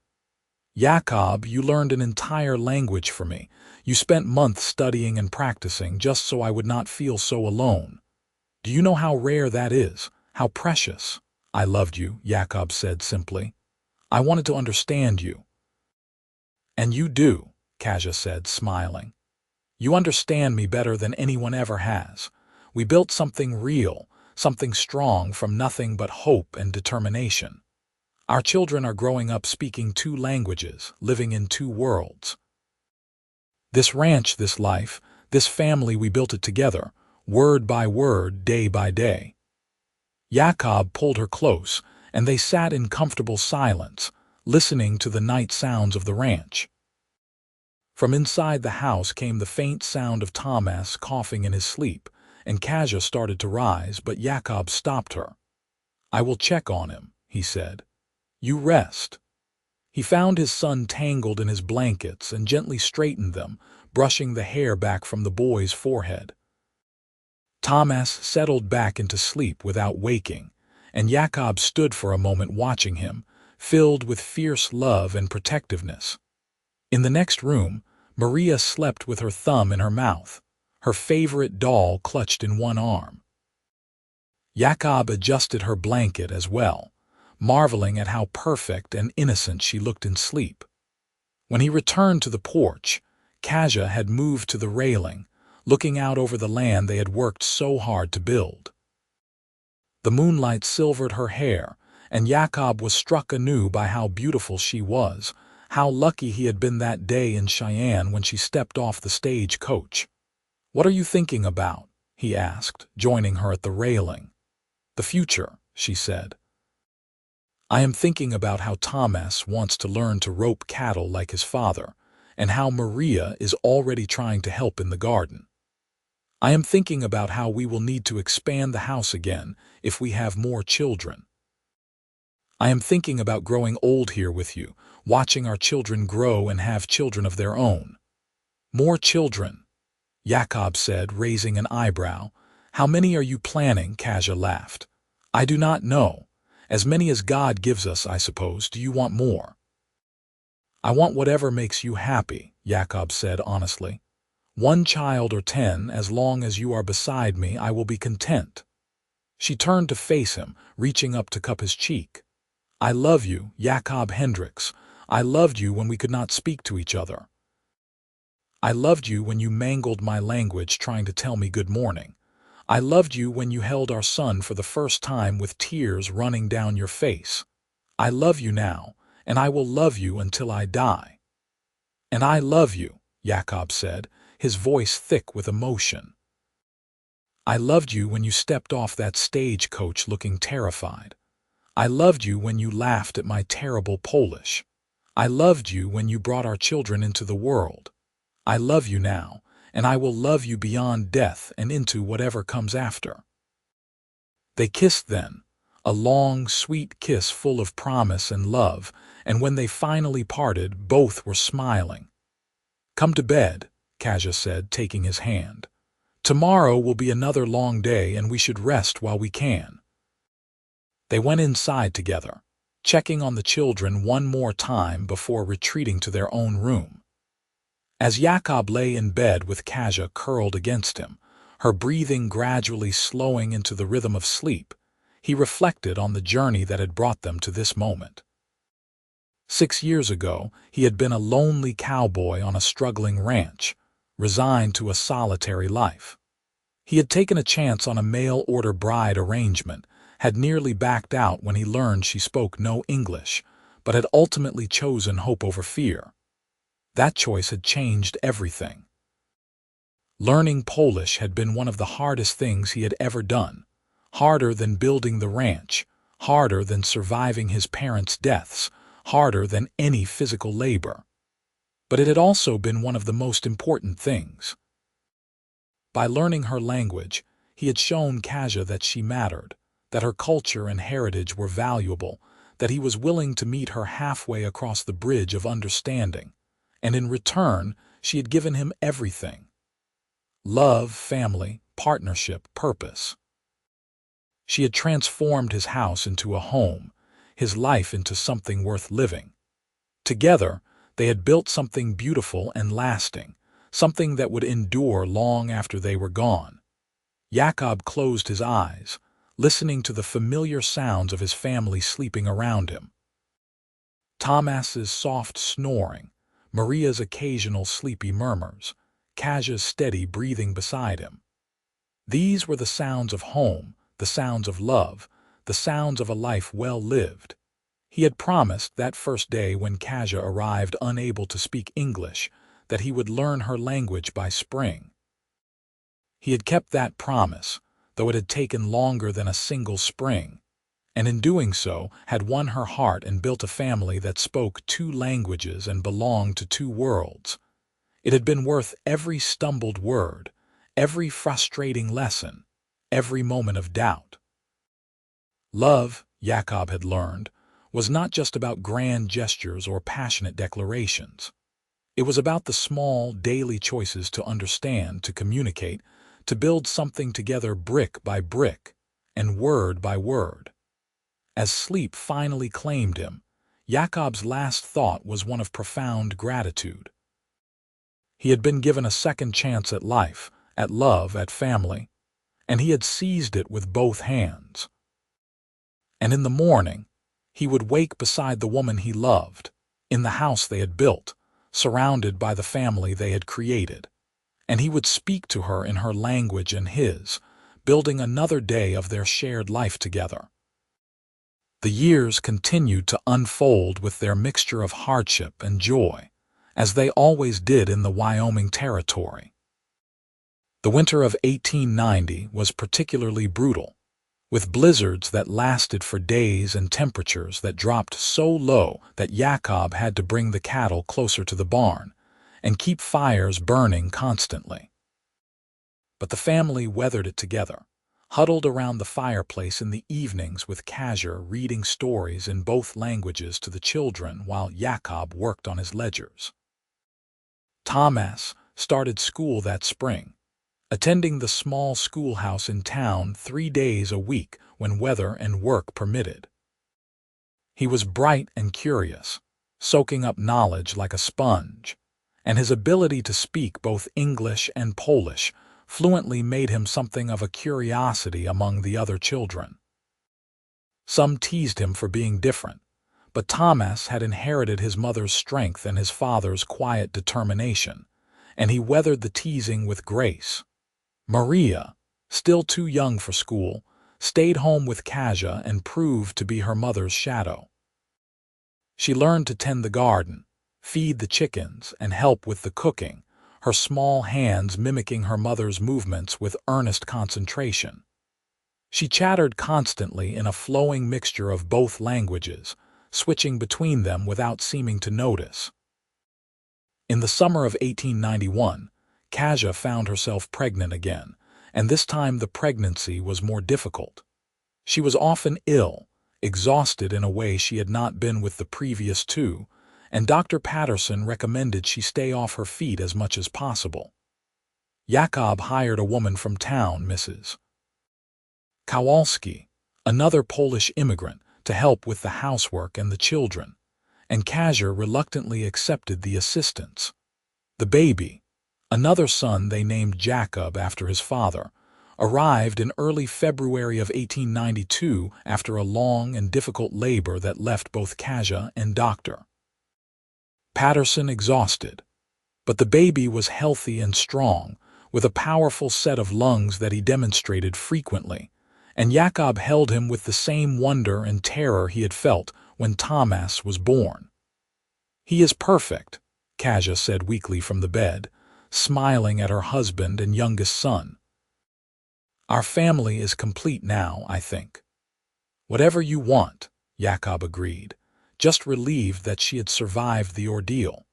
"Jakob, you learned an entire language for me. You spent months studying and practicing just so I would not feel so alone. Do you know how rare that is, how precious?" "I loved you," Jakob said simply. "I wanted to understand you." "And you do," Kasia said, smiling. "You understand me better than anyone ever has. We built something real, something strong from nothing but hope and determination. Our children are growing up speaking 2 languages, living in 2 worlds. This ranch, this life, this family, we built it together, word by word, day by day." Jakob pulled her close, and they sat in comfortable silence, listening to the night sounds of the ranch. From inside the house came the faint sound of Thomas coughing in his sleep, and Kasia started to rise, but Jakob stopped her. "I will check on him," he said. "You rest." He found his son tangled in his blankets and gently straightened them, brushing the hair back from the boy's forehead. Thomas settled back into sleep without waking, and Jakob stood for a moment watching him, filled with fierce love and protectiveness. In the next room, Maria slept with her thumb in her mouth, her favorite doll clutched in one arm. Jakob adjusted her blanket as well, marveling at how perfect and innocent she looked in sleep. When he returned to the porch, Kasia had moved to the railing, looking out over the land they had worked so hard to build. The moonlight silvered her hair, and Jakob was struck anew by how beautiful she was, how lucky he had been that day in Cheyenne when she stepped off the stagecoach. "What are you thinking about?" he asked, joining her at the railing. "The future," she said. "I am thinking about how Thomas wants to learn to rope cattle like his father, and how Maria is already trying to help in the garden. I am thinking about how we will need to expand the house again if we have more children. I am thinking about growing old here with you, watching our children grow and have children of their own." "More children," Jakob said, raising an eyebrow. "How many are you planning?" Kasia laughed. "I do not know. As many as God gives us, I suppose. Do you want more?" "I want whatever makes you happy," Jakob said honestly. "1 child or 10, as long as you are beside me, I will be content." She turned to face him, reaching up to cup his cheek. "I love you, Jakob Hendricks. I loved you when we could not speak to each other. I loved you when you mangled my language trying to tell me good morning. I loved you when you held our son for the first time with tears running down your face. I love you now, and I will love you until I die." "And I love you," Jakob said, his voice thick with emotion. "I loved you when you stepped off that stagecoach looking terrified. I loved you when you laughed at my terrible Polish. I loved you when you brought our children into the world. I love you now, and I will love you beyond death and into whatever comes after." They kissed then, a long, sweet kiss full of promise and love, and when they finally parted, both were smiling. "Come to bed," Kasia said, taking his hand. "Tomorrow will be another long day, and we should rest while we can." They went inside together, checking on the children one more time before retreating to their own room. As Jakob lay in bed with Kasia curled against him, her breathing gradually slowing into the rhythm of sleep, he reflected on the journey that had brought them to this moment. 6 years ago, he had been a lonely cowboy on a struggling ranch, resigned to a solitary life. He had taken a chance on a mail-order bride arrangement, had nearly backed out when he learned she spoke no English, but had ultimately chosen hope over fear. That choice had changed everything. Learning Polish had been one of the hardest things he had ever done, harder than building the ranch, harder than surviving his parents' deaths, harder than any physical labor. But it had also been one of the most important things. By learning her language, he had shown Kasia that she mattered, that her culture and heritage were valuable, that he was willing to meet her halfway across the bridge of understanding, and in return, she had given him everything: love, family, partnership, purpose. She had transformed his house into a home, his life into something worth living. Together, they had built something beautiful and lasting, something that would endure long after they were gone. Jakob closed his eyes, listening to the familiar sounds of his family sleeping around him. Thomas's soft snoring, Maria's occasional sleepy murmurs, Kasia's steady breathing beside him. These were the sounds of home, the sounds of love, the sounds of a life well lived. He had promised that first day when Kasia arrived unable to speak English that he would learn her language by spring. He had kept that promise, though it had taken longer than a single spring, and in doing so had won her heart and built a family that spoke 2 languages and belonged to 2 worlds. It had been worth every stumbled word, every frustrating lesson, every moment of doubt. Love, Jakob had learned, was not just about grand gestures or passionate declarations. It was about the small, daily choices to understand, to communicate, to build something together brick by brick, and word by word. As sleep finally claimed him, Jakob's last thought was one of profound gratitude. He had been given a second chance at life, at love, at family, and he had seized it with both hands. And in the morning, he would wake beside the woman he loved, in the house they had built, surrounded by the family they had created, and he would speak to her in her language and his, building another day of their shared life together. The years continued to unfold with their mixture of hardship and joy, as they always did in the Wyoming territory. The winter of 1890 was particularly brutal, with blizzards that lasted for days and temperatures that dropped so low that Jakob had to bring the cattle closer to the barn and keep fires burning constantly. But the family weathered it together, huddled around the fireplace in the evenings with Kasia reading stories in both languages to the children while Jakob worked on his ledgers. Thomas started school that spring, attending the small schoolhouse in town 3 days a week when weather and work permitted. He was bright and curious, soaking up knowledge like a sponge, and his ability to speak both English and Polish fluently made him something of a curiosity among the other children. Some teased him for being different, but Thomas had inherited his mother's strength and his father's quiet determination, and he weathered the teasing with grace. Maria, still too young for school, stayed home with Kasia and proved to be her mother's shadow. She learned to tend the garden, feed the chickens, and help with the cooking, her small hands mimicking her mother's movements with earnest concentration. She chattered constantly in a flowing mixture of both languages, switching between them without seeming to notice. In the summer of 1891, Kasia found herself pregnant again, and this time the pregnancy was more difficult. She was often ill, exhausted in a way she had not been with the previous two, and Dr. Patterson recommended she stay off her feet as much as possible. Jakob hired a woman from town, Mrs. Kowalski, another Polish immigrant, to help with the housework and the children, and Kasia reluctantly accepted the assistance. The baby, another son they named Jakob after his father, arrived in early February of 1892 after a long and difficult labor that left both Kasia and Dr. Patterson exhausted. But the baby was healthy and strong, with a powerful set of lungs that he demonstrated frequently, and Jakob held him with the same wonder and terror he had felt when Thomas was born. "He is perfect," Kasia said weakly from the bed, smiling at her husband and youngest son. "Our family is complete now, I think." "Whatever you want," Jakob agreed, just relieved that she had survived the ordeal.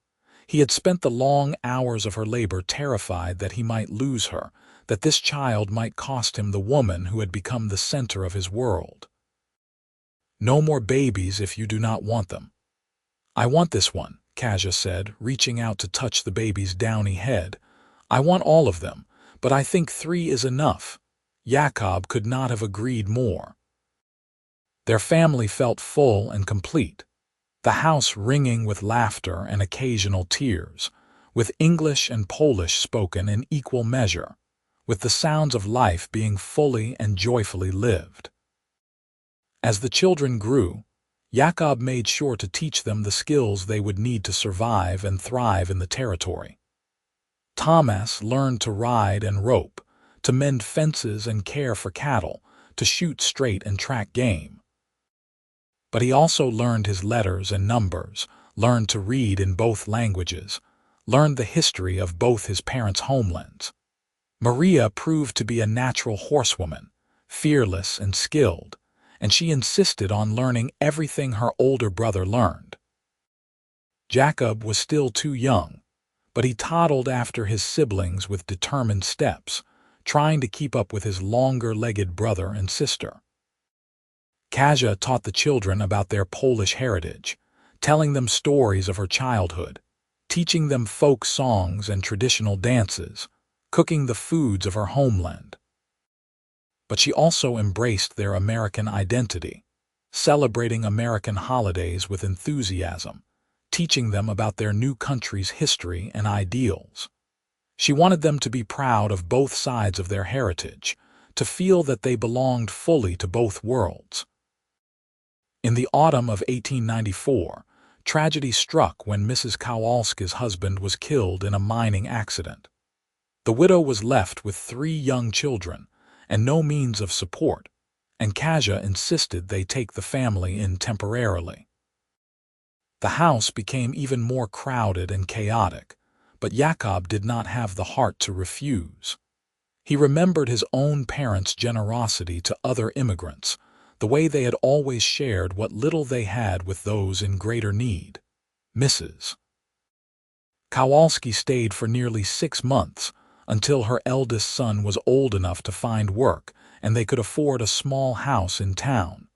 He had spent the long hours of her labor terrified that he might lose her, that this child might cost him the woman who had become the center of his world. "No more babies if you do not want them." "I want this one," Kasia said, reaching out to touch the baby's downy head. "I want all of them, but I think 3 is enough." Jakob could not have agreed more. Their family felt full and complete, the house ringing with laughter and occasional tears, with English and Polish spoken in equal measure, with the sounds of life being fully and joyfully lived. As the children grew, Jakob made sure to teach them the skills they would need to survive and thrive in the territory. Thomas learned to ride and rope, to mend fences and care for cattle, to shoot straight and track game. But he also learned his letters and numbers, learned to read in both languages, learned the history of both his parents' homelands. Maria proved to be a natural horsewoman, fearless and skilled, and she insisted on learning everything her older brother learned. Jakob was still too young, but he toddled after his siblings with determined steps, trying to keep up with his longer-legged brother and sister. Kasia taught the children about their Polish heritage, telling them stories of her childhood, teaching them folk songs and traditional dances, cooking the foods of her homeland. But she also embraced their American identity, celebrating American holidays with enthusiasm, teaching them about their new country's history and ideals. She wanted them to be proud of both sides of their heritage, to feel that they belonged fully to both worlds. In the autumn of 1894, tragedy struck when Mrs. Kowalski's husband was killed in a mining accident. The widow was left with 3 young children and no means of support, and Kasia insisted they take the family in temporarily. The house became even more crowded and chaotic, but Jakob did not have the heart to refuse. He remembered his own parents' generosity to other immigrants, the way they had always shared what little they had with those in greater need. Mrs. Kowalski stayed for nearly 6 months, until her eldest son was old enough to find work and they could afford a small house in town.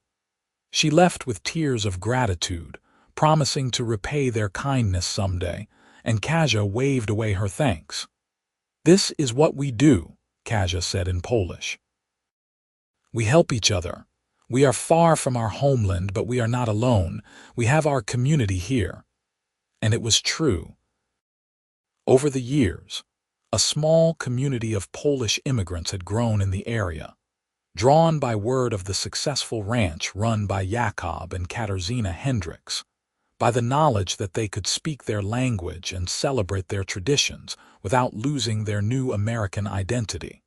She left with tears of gratitude, promising to repay their kindness someday, and Kasia waved away her thanks. "This is what we do," Kasia said in Polish. "We help each other. We are far from our homeland, but we are not alone. We have our community here." And it was true. Over the years, a small community of Polish immigrants had grown in the area, drawn by word of the successful ranch run by Jakob and Katarzyna Hendricks, by the knowledge that they could speak their language and celebrate their traditions without losing their new American identity.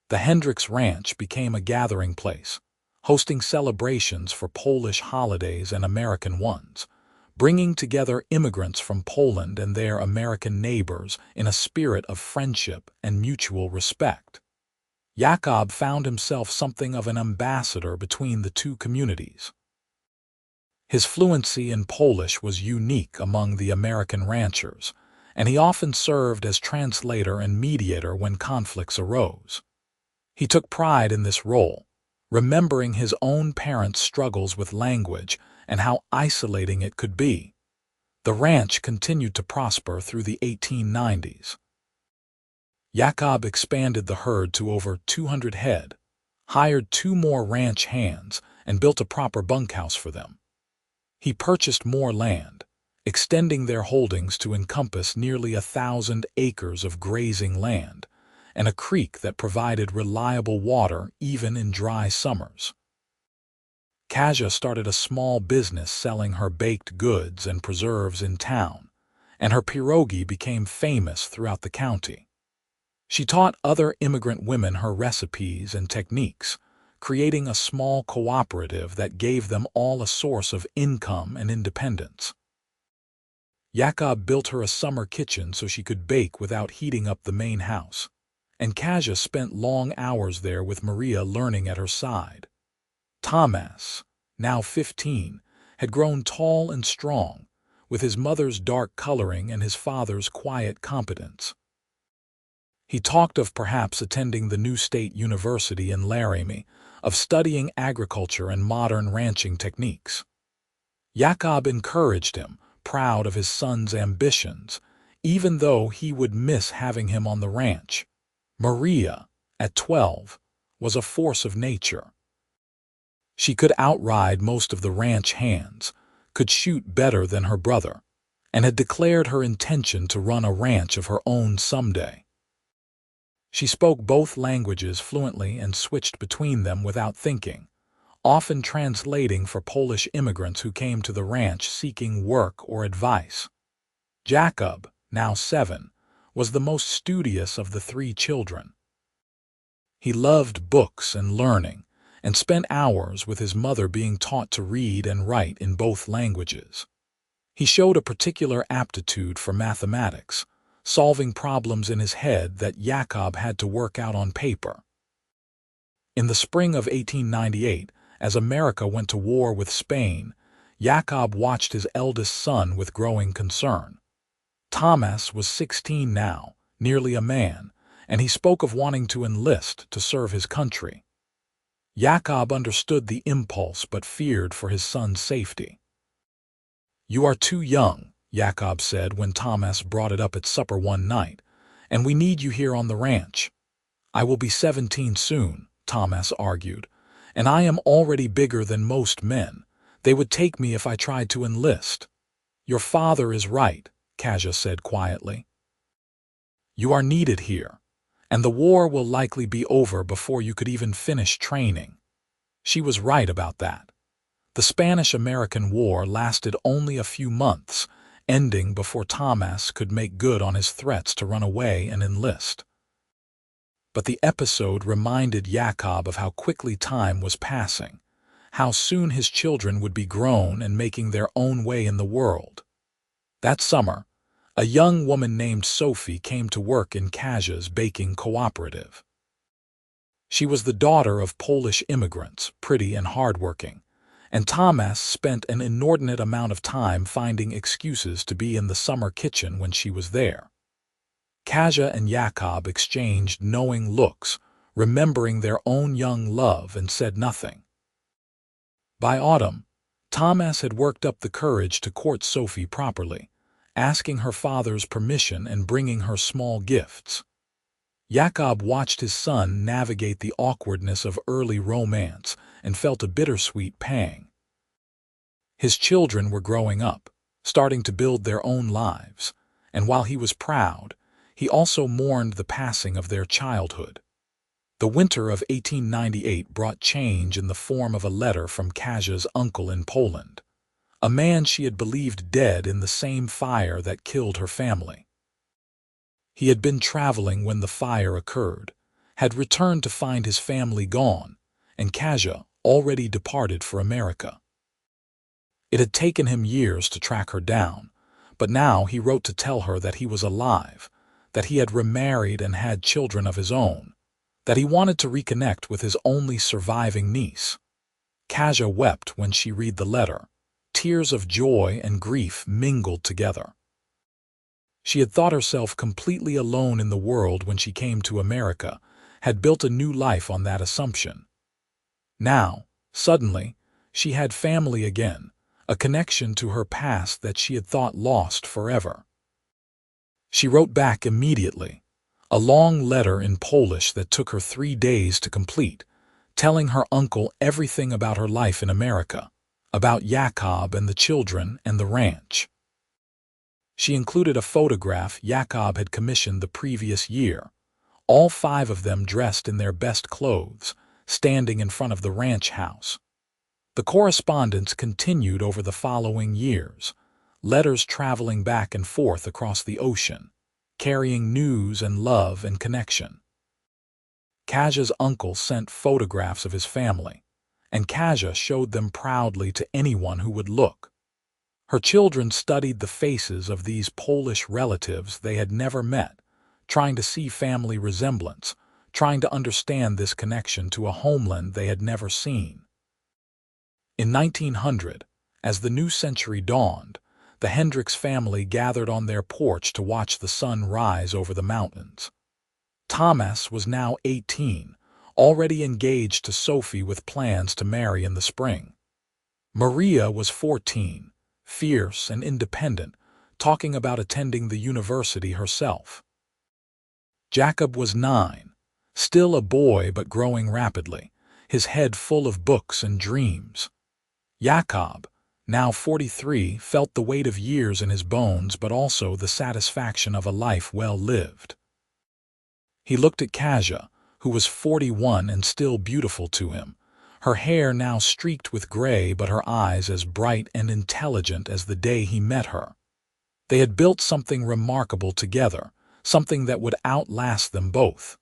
The Hendricks Ranch became a gathering place, hosting celebrations for Polish holidays and American ones, bringing together immigrants from Poland and their American neighbors in a spirit of friendship and mutual respect. Jakob found himself something of an ambassador between the two communities. His fluency in Polish was unique among the American ranchers, and he often served as translator and mediator when conflicts arose. He took pride in this role, remembering his own parents' struggles with language and how isolating it could be. The ranch continued to prosper through the 1890s. Jakob expanded the herd to over 200 head, hired 2 more ranch hands, and built a proper bunkhouse for them. He purchased more land, extending their holdings to encompass nearly 1,000 acres of grazing land, and a creek that provided reliable water even in dry summers. Kasia started a small business selling her baked goods and preserves in town, and her pierogi became famous throughout the county. She taught other immigrant women her recipes and techniques, creating a small cooperative that gave them all a source of income and independence. Jakob built her a summer kitchen so she could bake without heating up the main house, and Kasia spent long hours there with Maria learning at her side. Thomas, now 15, had grown tall and strong, with his mother's dark coloring and his father's quiet competence. He talked of perhaps attending the new state university in Laramie, of studying agriculture and modern ranching techniques. Jakob encouraged him, proud of his son's ambitions, even though he would miss having him on the ranch. Maria, at 12, was a force of nature. She could outride most of the ranch hands, could shoot better than her brother, and had declared her intention to run a ranch of her own someday. She spoke both languages fluently and switched between them without thinking, often translating for Polish immigrants who came to the ranch seeking work or advice. Jakob, now 7, was the most studious of the 3 children. He loved books and learning, and spent hours with his mother being taught to read and write in both languages. He showed a particular aptitude for mathematics, solving problems in his head that Jakob had to work out on paper. In the spring of 1898, as America went to war with Spain, Jakob watched his eldest son with growing concern. Thomas was 16 now, nearly a man, and he spoke of wanting to enlist to serve his country. Jakob understood the impulse but feared for his son's safety. "You are too young," Jakob said when Thomas brought it up at supper one night, "and we need you here on the ranch." "I will be 17 soon," Thomas argued, "and I am already bigger than most men. They would take me if I tried to enlist." "Your father is right," Kasia said quietly. "You are needed here, and the war will likely be over before you could even finish training." She was right about that. The Spanish-American War lasted only a few months, ending before Thomas could make good on his threats to run away and enlist. But the episode reminded Jakob of how quickly time was passing, how soon his children would be grown and making their own way in the world. That summer, a young woman named Sophie came to work in Kasia's baking cooperative. She was the daughter of Polish immigrants, pretty and hardworking, and Thomas spent an inordinate amount of time finding excuses to be in the summer kitchen when she was there. Kasia and Jakob exchanged knowing looks, remembering their own young love, and said nothing. By autumn, Thomas had worked up the courage to court Sophie properly, asking her father's permission and bringing her small gifts. Jakob watched his son navigate the awkwardness of early romance and felt a bittersweet pang. His children were growing up, starting to build their own lives, and while he was proud, he also mourned the passing of their childhood. The winter of 1898 brought change in the form of a letter from Kasia's uncle in Poland, a man she had believed dead in the same fire that killed her family. He had been traveling when the fire occurred, had returned to find his family gone, and Kasia already departed for America. It had taken him years to track her down, but now he wrote to tell her that he was alive, that he had remarried and had children of his own, that he wanted to reconnect with his only surviving niece. Kasia wept when she read the letter. Tears of joy and grief mingled together. She had thought herself completely alone in the world when she came to America, had built a new life on that assumption. Now, suddenly, she had family again, a connection to her past that she had thought lost forever. She wrote back immediately, a long letter in Polish that took her 3 days to complete, telling her uncle everything about her life in America, about Jakob and the children and the ranch. She included a photograph Jakob had commissioned the previous year, all 5 of them dressed in their best clothes, standing in front of the ranch house. The correspondence continued over the following years, letters traveling back and forth across the ocean, carrying news and love and connection. Kasia's uncle sent photographs of his family, and Kasia showed them proudly to anyone who would look. Her children studied the faces of these Polish relatives they had never met, trying to see family resemblance, trying to understand this connection to a homeland they had never seen. In 1900, as the new century dawned, the Hendricks family gathered on their porch to watch the sun rise over the mountains. Thomas was now 18, already engaged to Sophie with plans to marry in the spring. Maria was 14, fierce and independent, talking about attending the university herself. Jakob was 9, still a boy but growing rapidly, his head full of books and dreams. Jakob, now 43, felt the weight of years in his bones but also the satisfaction of a life well lived. He looked at Kasia, who was 41 and still beautiful to him, her hair now streaked with gray but her eyes as bright and intelligent as the day he met her. They had built something remarkable together, something that would outlast them both.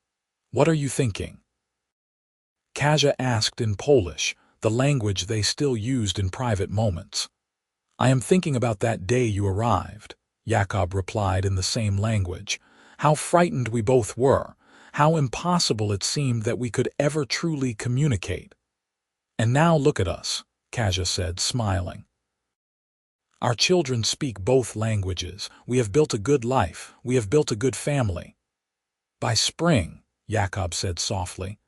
"What are you thinking?" Kasia asked in Polish, the language they still used in private moments. "I am thinking about that day you arrived," Jakob replied in the same language. "How frightened we both were, how impossible it seemed that we could ever truly communicate. And now look at us," Kasia said, smiling. "Our children speak both languages. We have built a good life. We have built a good family." "By spring," Jakob said softly.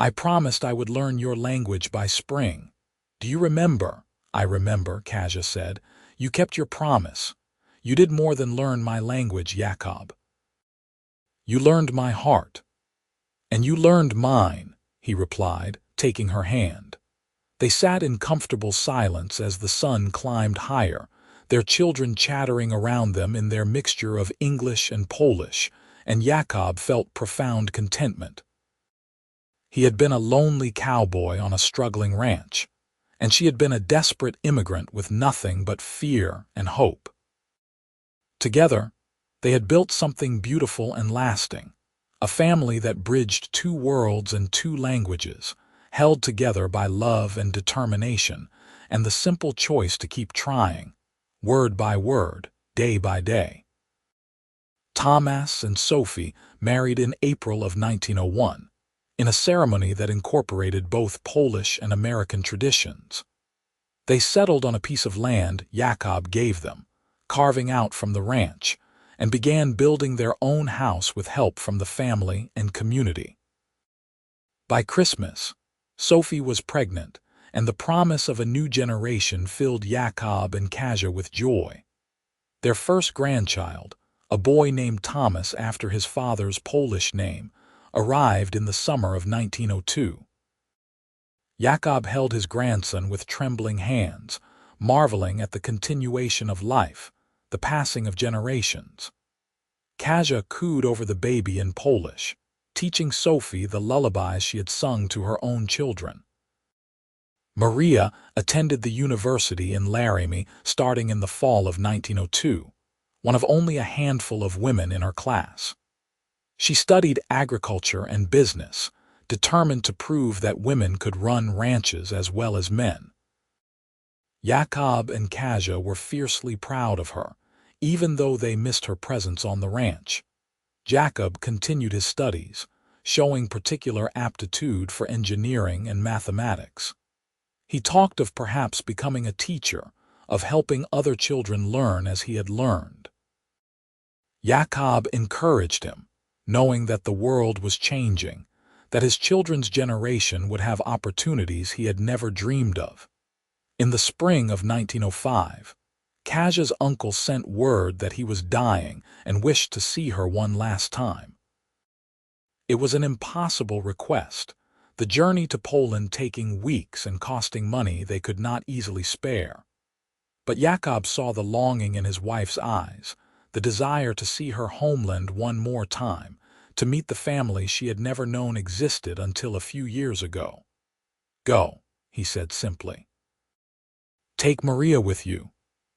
"I promised I would learn your language by spring. Do you remember?" "I remember," Kasia said. "You kept your promise. You did more than learn my language, Jakob. You learned my heart." "And you learned mine," he replied, taking her hand. They sat in comfortable silence as the sun climbed higher, their children chattering around them in their mixture of English and Polish, and Jakob felt profound contentment. He had been a lonely cowboy on a struggling ranch, and she had been a desperate immigrant with nothing but fear and hope. Together, they had built something beautiful and lasting, a family that bridged 2 worlds and 2 languages, held together by love and determination, and the simple choice to keep trying, word by word, day by day. Thomas and Sophie married in April of 1901, in a ceremony that incorporated both Polish and American traditions. They settled on a piece of land Jakob gave them, carving out from the ranch, and began building their own house with help from the family and community. By Christmas, Sophie was pregnant, and the promise of a new generation filled Jakob and Kasia with joy. Their first grandchild, a boy named Thomas after his father's Polish name, arrived in the summer of 1902. Jakob held his grandson with trembling hands, marveling at the continuation of life, the passing of generations. Kasia cooed over the baby in Polish, teaching Sophie the lullabies she had sung to her own children. Maria attended the university in Laramie starting in the fall of 1902, one of only a handful of women in her class. She studied agriculture and business, determined to prove that women could run ranches as well as men. Jakob and Kasia were fiercely proud of her, even though they missed her presence on the ranch. Jakob continued his studies, showing particular aptitude for engineering and mathematics. He talked of perhaps becoming a teacher, of helping other children learn as he had learned. Jakob encouraged him, knowing that the world was changing, that his children's generation would have opportunities he had never dreamed of. In the spring of 1905, Kasia's uncle sent word that he was dying and wished to see her one last time. It was an impossible request, the journey to Poland taking weeks and costing money they could not easily spare. But Jakob saw the longing in his wife's eyes, the desire to see her homeland one more time, to meet the family she had never known existed until a few years ago. "Go," he said simply. "Take Maria with you.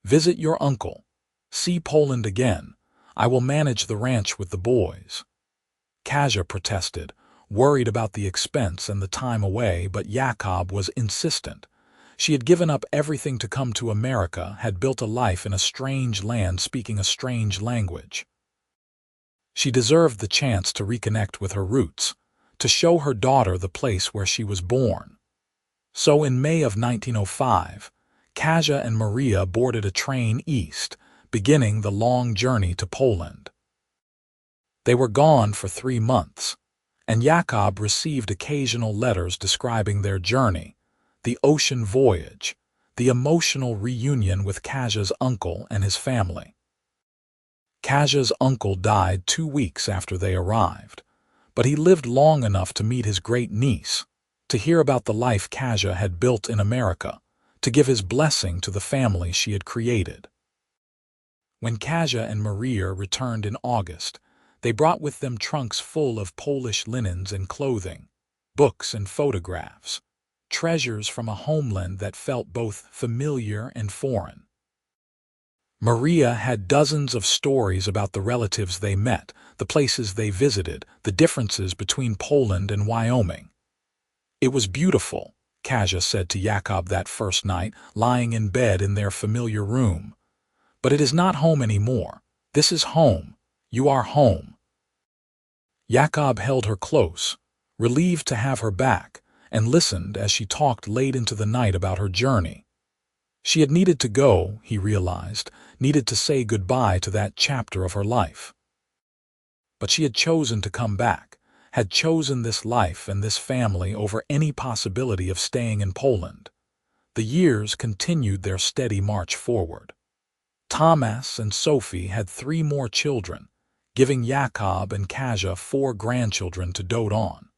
Visit your uncle. See Poland again. I will manage the ranch with the boys." Kasia protested, worried about the expense and the time away, but Jakob was insistent. She had given up everything to come to America, had built a life in a strange land speaking a strange language. She deserved the chance to reconnect with her roots, to show her daughter the place where she was born. So in May of 1905, Kasia and Maria boarded a train east, beginning the long journey to Poland. They were gone for 3 months, and Jakob received occasional letters describing their journey, the ocean voyage, the emotional reunion with Kasia's uncle and his family. Kasia's uncle died 2 weeks after they arrived, but he lived long enough to meet his great-niece, to hear about the life Kasia had built in America, to give his blessing to the family she had created. When Kasia and Maria returned in August, they brought with them trunks full of Polish linens and clothing, books and photographs, treasures from a homeland that felt both familiar and foreign. Maria had dozens of stories about the relatives they met, the places they visited, the differences between Poland and Wyoming. "It was beautiful," Kasia said to Jakob that first night, lying in bed in their familiar room. "But it is not home anymore. This is home. You are home." Jakob held her close, relieved to have her back, and listened as she talked late into the night about her journey. She had needed to go, he realized, needed to say goodbye to that chapter of her life. But she had chosen to come back, had chosen this life and this family over any possibility of staying in Poland. The years continued their steady march forward. Thomas and Sophie had 3 more children, giving Jakob and Kasia 4 grandchildren to dote on.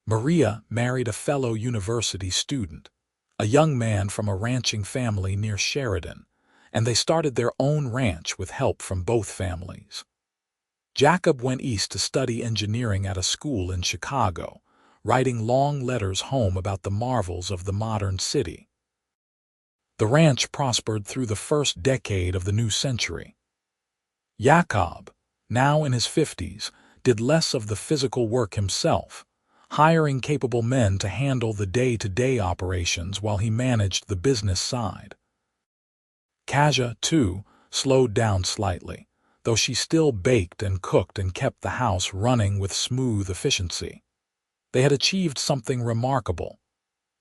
Maria married a fellow university student, a young man from a ranching family near Sheridan, and they started their own ranch with help from both families. Jakob went east to study engineering at a school in Chicago, writing long letters home about the marvels of the modern city. The ranch prospered through the first decade of the new century. Jakob, now in his 50s, did less of the physical work himself, hiring capable men to handle the day-to-day operations while he managed the business side. Kasia, too, slowed down slightly, though she still baked and cooked and kept the house running with smooth efficiency. They had achieved something remarkable.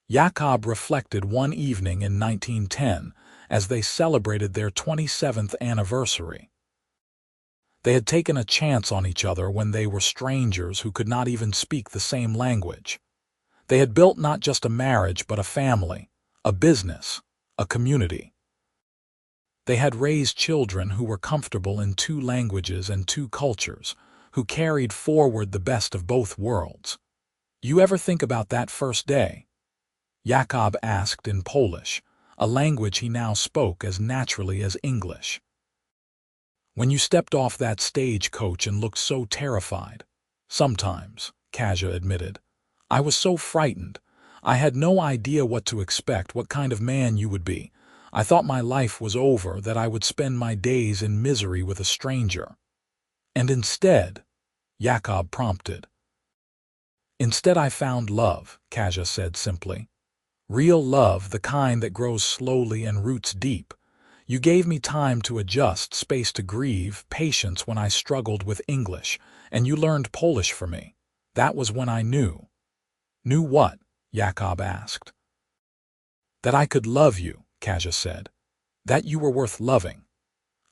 Jakob reflected one evening in 1910 as they celebrated their 27th anniversary. They had taken a chance on each other when they were strangers who could not even speak the same language. They had built not just a marriage but a family, a business, a community. They had raised children who were comfortable in 2 languages and 2 cultures, who carried forward the best of both worlds. "You ever think about that first day?" Jakob asked in Polish, a language he now spoke as naturally as English. "When you stepped off that stagecoach and looked so terrified." "Sometimes," Kasia admitted. "I was so frightened. I had no idea what to expect, what kind of man you would be. I thought my life was over, that I would spend my days in misery with a stranger." "And instead," Jakob prompted. "Instead I found love," Kasia said simply. Real love, the kind that grows slowly and roots deep. You gave me time to adjust, space to grieve, patience when I struggled with English, and you learned Polish for me. That was when I knew. Knew what? Jakob asked. That I could love you, Kasia said. That you were worth loving.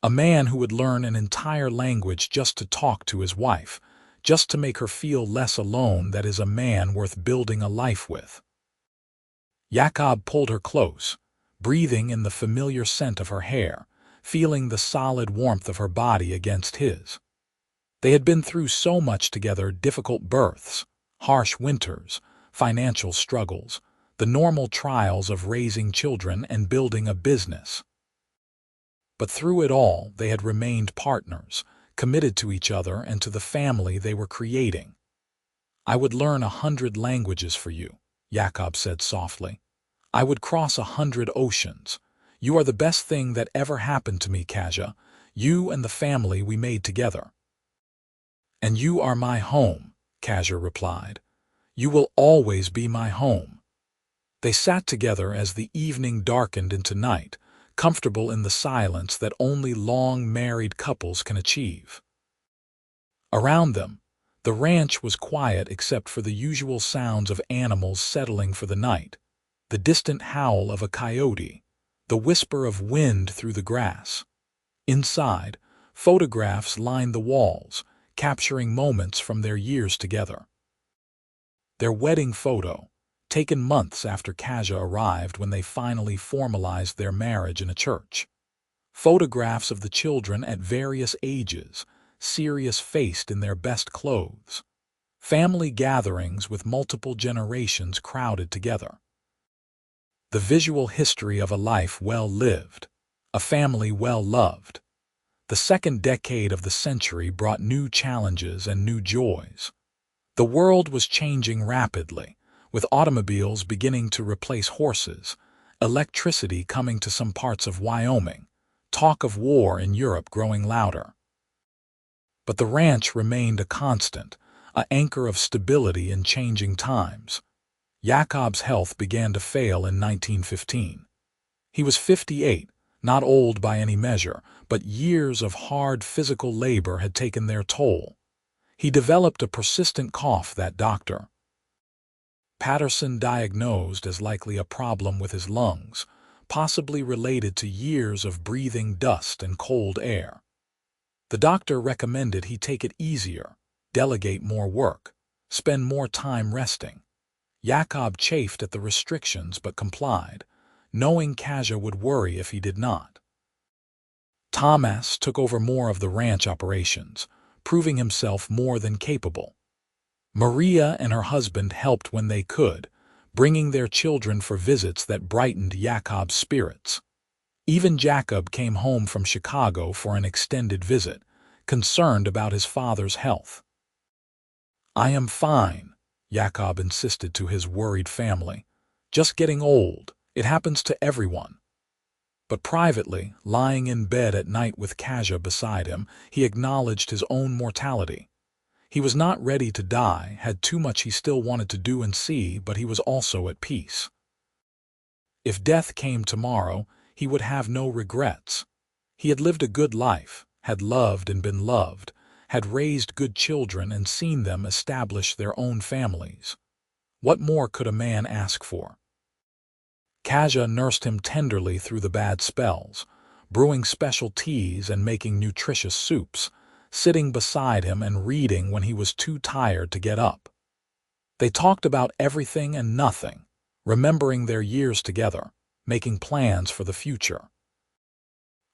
A man who would learn an entire language just to talk to his wife, just to make her feel less alone, that is a man worth building a life with. Jakob pulled her close, breathing in the familiar scent of her hair, feeling the solid warmth of her body against his. They had been through so much together: difficult births, harsh winters, financial struggles, the normal trials of raising children and building a business. But through it all, they had remained partners, committed to each other and to the family they were creating. I would learn 100 languages for you, Jakob said softly. I would cross 100 oceans. You are the best thing that ever happened to me, Kasia, you and the family we made together. And you are my home, Kasia replied. You will always be my home. They sat together as the evening darkened into night, comfortable in the silence that only long married couples can achieve. Around them, the ranch was quiet except for the usual sounds of animals settling for the night, the distant howl of a coyote, the whisper of wind through the grass. Inside, photographs lined the walls, capturing moments from their years together. Their wedding photo, taken months after Kasia arrived when they finally formalized their marriage in a church. Photographs of the children at various ages, serious-faced in their best clothes. Family gatherings with multiple generations crowded together. The visual history of a life well lived, a family well loved. The second decade of the century brought new challenges and new joys. The world was changing rapidly, with automobiles beginning to replace horses, electricity coming to some parts of Wyoming, talk of war in Europe growing louder. But the ranch remained a constant, an anchor of stability in changing times. Jakob's health began to fail in 1915. He was 58, not old by any measure, but years of hard physical labor had taken their toll. He developed a persistent cough that Dr. Patterson diagnosed as likely a problem with his lungs, possibly related to years of breathing dust and cold air. The doctor recommended he take it easier, delegate more work, spend more time resting. Jakob chafed at the restrictions but complied, knowing Kasia would worry if he did not. Thomas took over more of the ranch operations, proving himself more than capable. Maria and her husband helped when they could, bringing their children for visits that brightened Jakob's spirits. Even Jakob came home from Chicago for an extended visit, concerned about his father's health. I am fine, Jakob insisted to his worried family. Just getting old. It happens to everyone. But privately, lying in bed at night with Kasia beside him, he acknowledged his own mortality. He was not ready to die, had too much he still wanted to do and see, but he was also at peace. If death came tomorrow, he would have no regrets. He had lived a good life, had loved and been loved, had raised good children and seen them establish their own families. What more could a man ask for? Kasia nursed him tenderly through the bad spells, brewing special teas and making nutritious soups, sitting beside him and reading when he was too tired to get up. They talked about everything and nothing, remembering their years together, making plans for the future.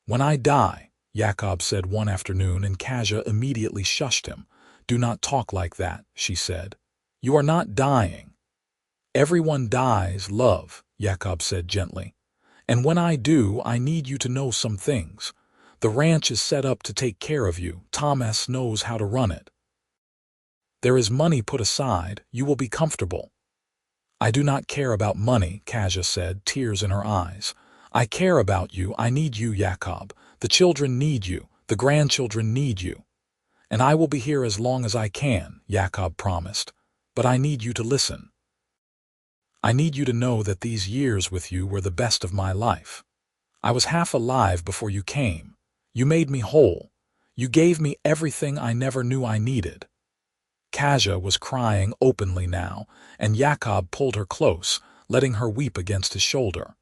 When I die, Jakob said one afternoon, and Kasia immediately shushed him. Do not talk like that, she said. You are not dying. Everyone dies, love, Jakob said gently. And when I do, I need you to know some things. The ranch is set up to take care of you. Thomas knows how to run it. There is money put aside. You will be comfortable. I do not care about money, Kasia said, tears in her eyes. I care about you. I need you, Jakob. The children need you. The grandchildren need you. And I will be here as long as I can, Jakob promised. But I need you to listen. I need you to know that these years with you were the best of my life. I was half alive before you came. You made me whole. You gave me everything I never knew I needed." Kasia was crying openly now, and Jakob pulled her close, letting her weep against his shoulder.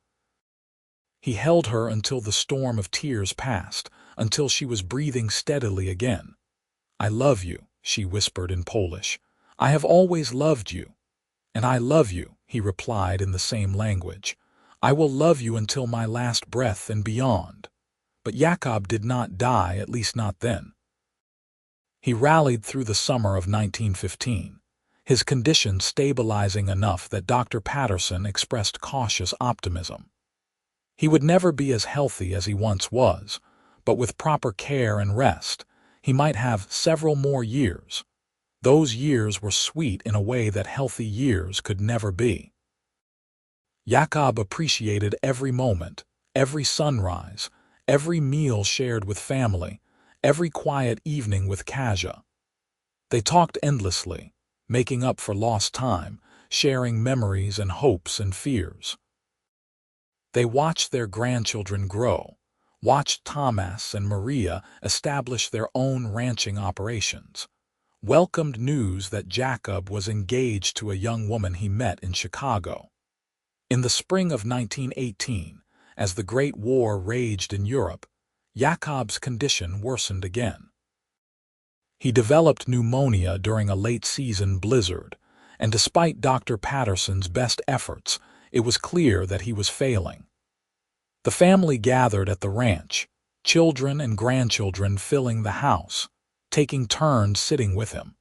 He held her until the storm of tears passed, until she was breathing steadily again. "I love you," she whispered in Polish. "I have always loved you." "And I love you," he replied in the same language. "I will love you until my last breath and beyond." But Jakob did not die, at least not then. He rallied through the summer of 1915, his condition stabilizing enough that Dr. Patterson expressed cautious optimism. He would never be as healthy as he once was, but with proper care and rest, he might have several more years. Those years were sweet in a way that healthy years could never be. Jakob appreciated every moment, every sunrise, every meal shared with family, every quiet evening with Kasia. They talked endlessly, making up for lost time, sharing memories and hopes and fears. They watched their grandchildren grow, watched Thomas and Maria establish their own ranching operations, welcomed news that Jakob was engaged to a young woman he met in Chicago. In the spring of 1918, as the Great War raged in Europe, Jakob's condition worsened again. He developed pneumonia during a late-season blizzard, and despite Dr. Patterson's best efforts, it was clear that he was failing. The family gathered at the ranch, children and grandchildren filling the house, taking turns sitting with him.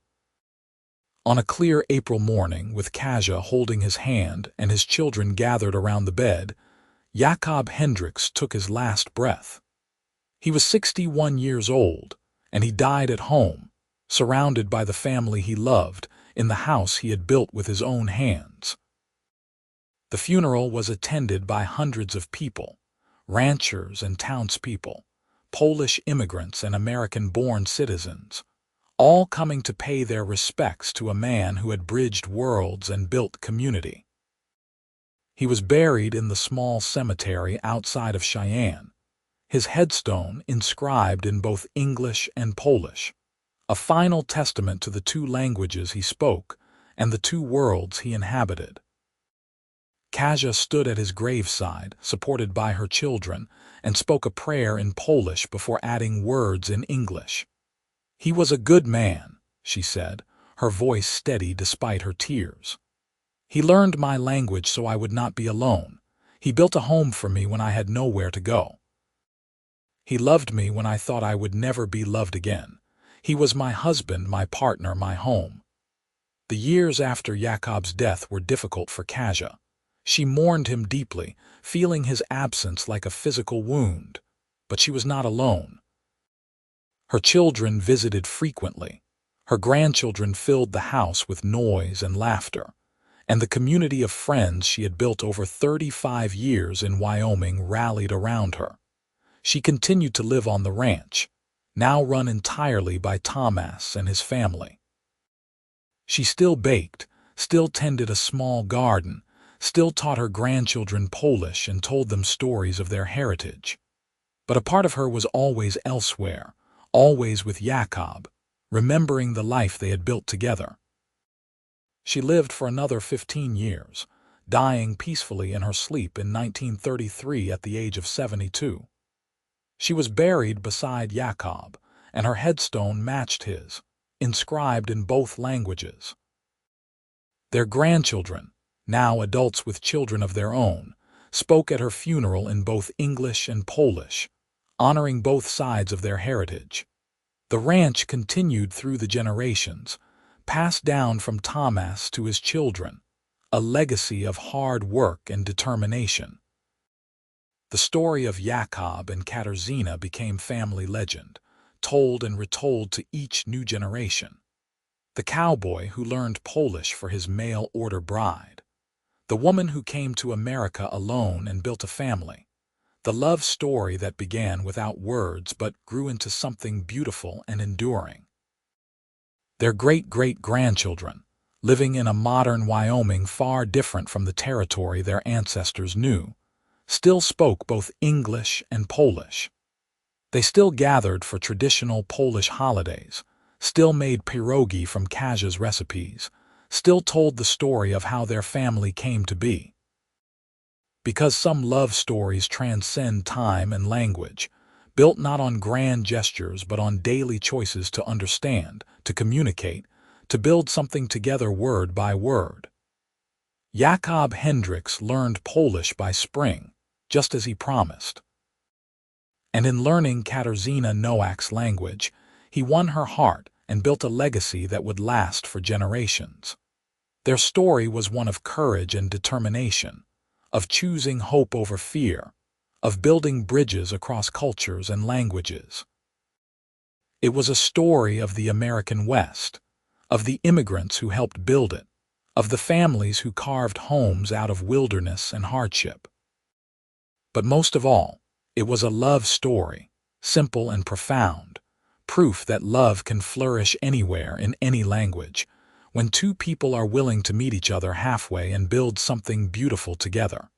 On a clear April morning, with Kasia holding his hand and his children gathered around the bed, Jakob Hendricks took his last breath. He was 61 years old, and he died at home, surrounded by the family he loved, in the house he had built with his own hands. The funeral was attended by hundreds of people, ranchers and townspeople, Polish immigrants and American-born citizens, all coming to pay their respects to a man who had bridged worlds and built community. He was buried in the small cemetery outside of Cheyenne, his headstone inscribed in both English and Polish, a final testament to the two languages he spoke and the two worlds he inhabited. Kasia stood at his graveside, supported by her children, and spoke a prayer in Polish before adding words in English. "He was a good man," she said, her voice steady despite her tears. "He learned my language so I would not be alone. He built a home for me when I had nowhere to go. He loved me when I thought I would never be loved again. He was my husband, my partner, my home." The years after Jakob's death were difficult for Kasia. She mourned him deeply, feeling his absence like a physical wound. But she was not alone. Her children visited frequently. Her grandchildren filled the house with noise and laughter, and the community of friends she had built over 35 years in Wyoming rallied around her. She continued to live on the ranch, now run entirely by Thomas and his family. She still baked, still tended a small garden, still taught her grandchildren Polish and told them stories of their heritage. But a part of her was always elsewhere, always with Jakob, remembering the life they had built together. She lived for another 15 years, dying peacefully in her sleep in 1933 at the age of 72. She was buried beside Jakob, and her headstone matched his, inscribed in both languages. Their grandchildren, now adults with children of their own, spoke at her funeral in both English and Polish, honoring both sides of their heritage. The ranch continued through the generations, passed down from Thomas to his children, a legacy of hard work and determination. The story of Jakob and Katarzyna became family legend, told and retold to each new generation. The cowboy who learned Polish for his mail-order bride. The woman who came to America alone and built a family. The love story that began without words but grew into something beautiful and enduring. Their great-great-grandchildren, living in a modern Wyoming far different from the territory their ancestors knew, still spoke both English and Polish. They still gathered for traditional Polish holidays, still made pierogi from Kazia's recipes, still told the story of how their family came to be. Because some love stories transcend time and language, built not on grand gestures but on daily choices to understand, to communicate, to build something together word by word. Jakob Hendricks learned Polish by spring, just as he promised. And in learning Katarzyna Nowak's language, he won her heart and built a legacy that would last for generations. Their story was one of courage and determination, of choosing hope over fear, of building bridges across cultures and languages. It was a story of the American West, of the immigrants who helped build it, of the families who carved homes out of wilderness and hardship. But most of all, it was a love story, simple and profound, proof that love can flourish anywhere in any language, when two people are willing to meet each other halfway and build something beautiful together.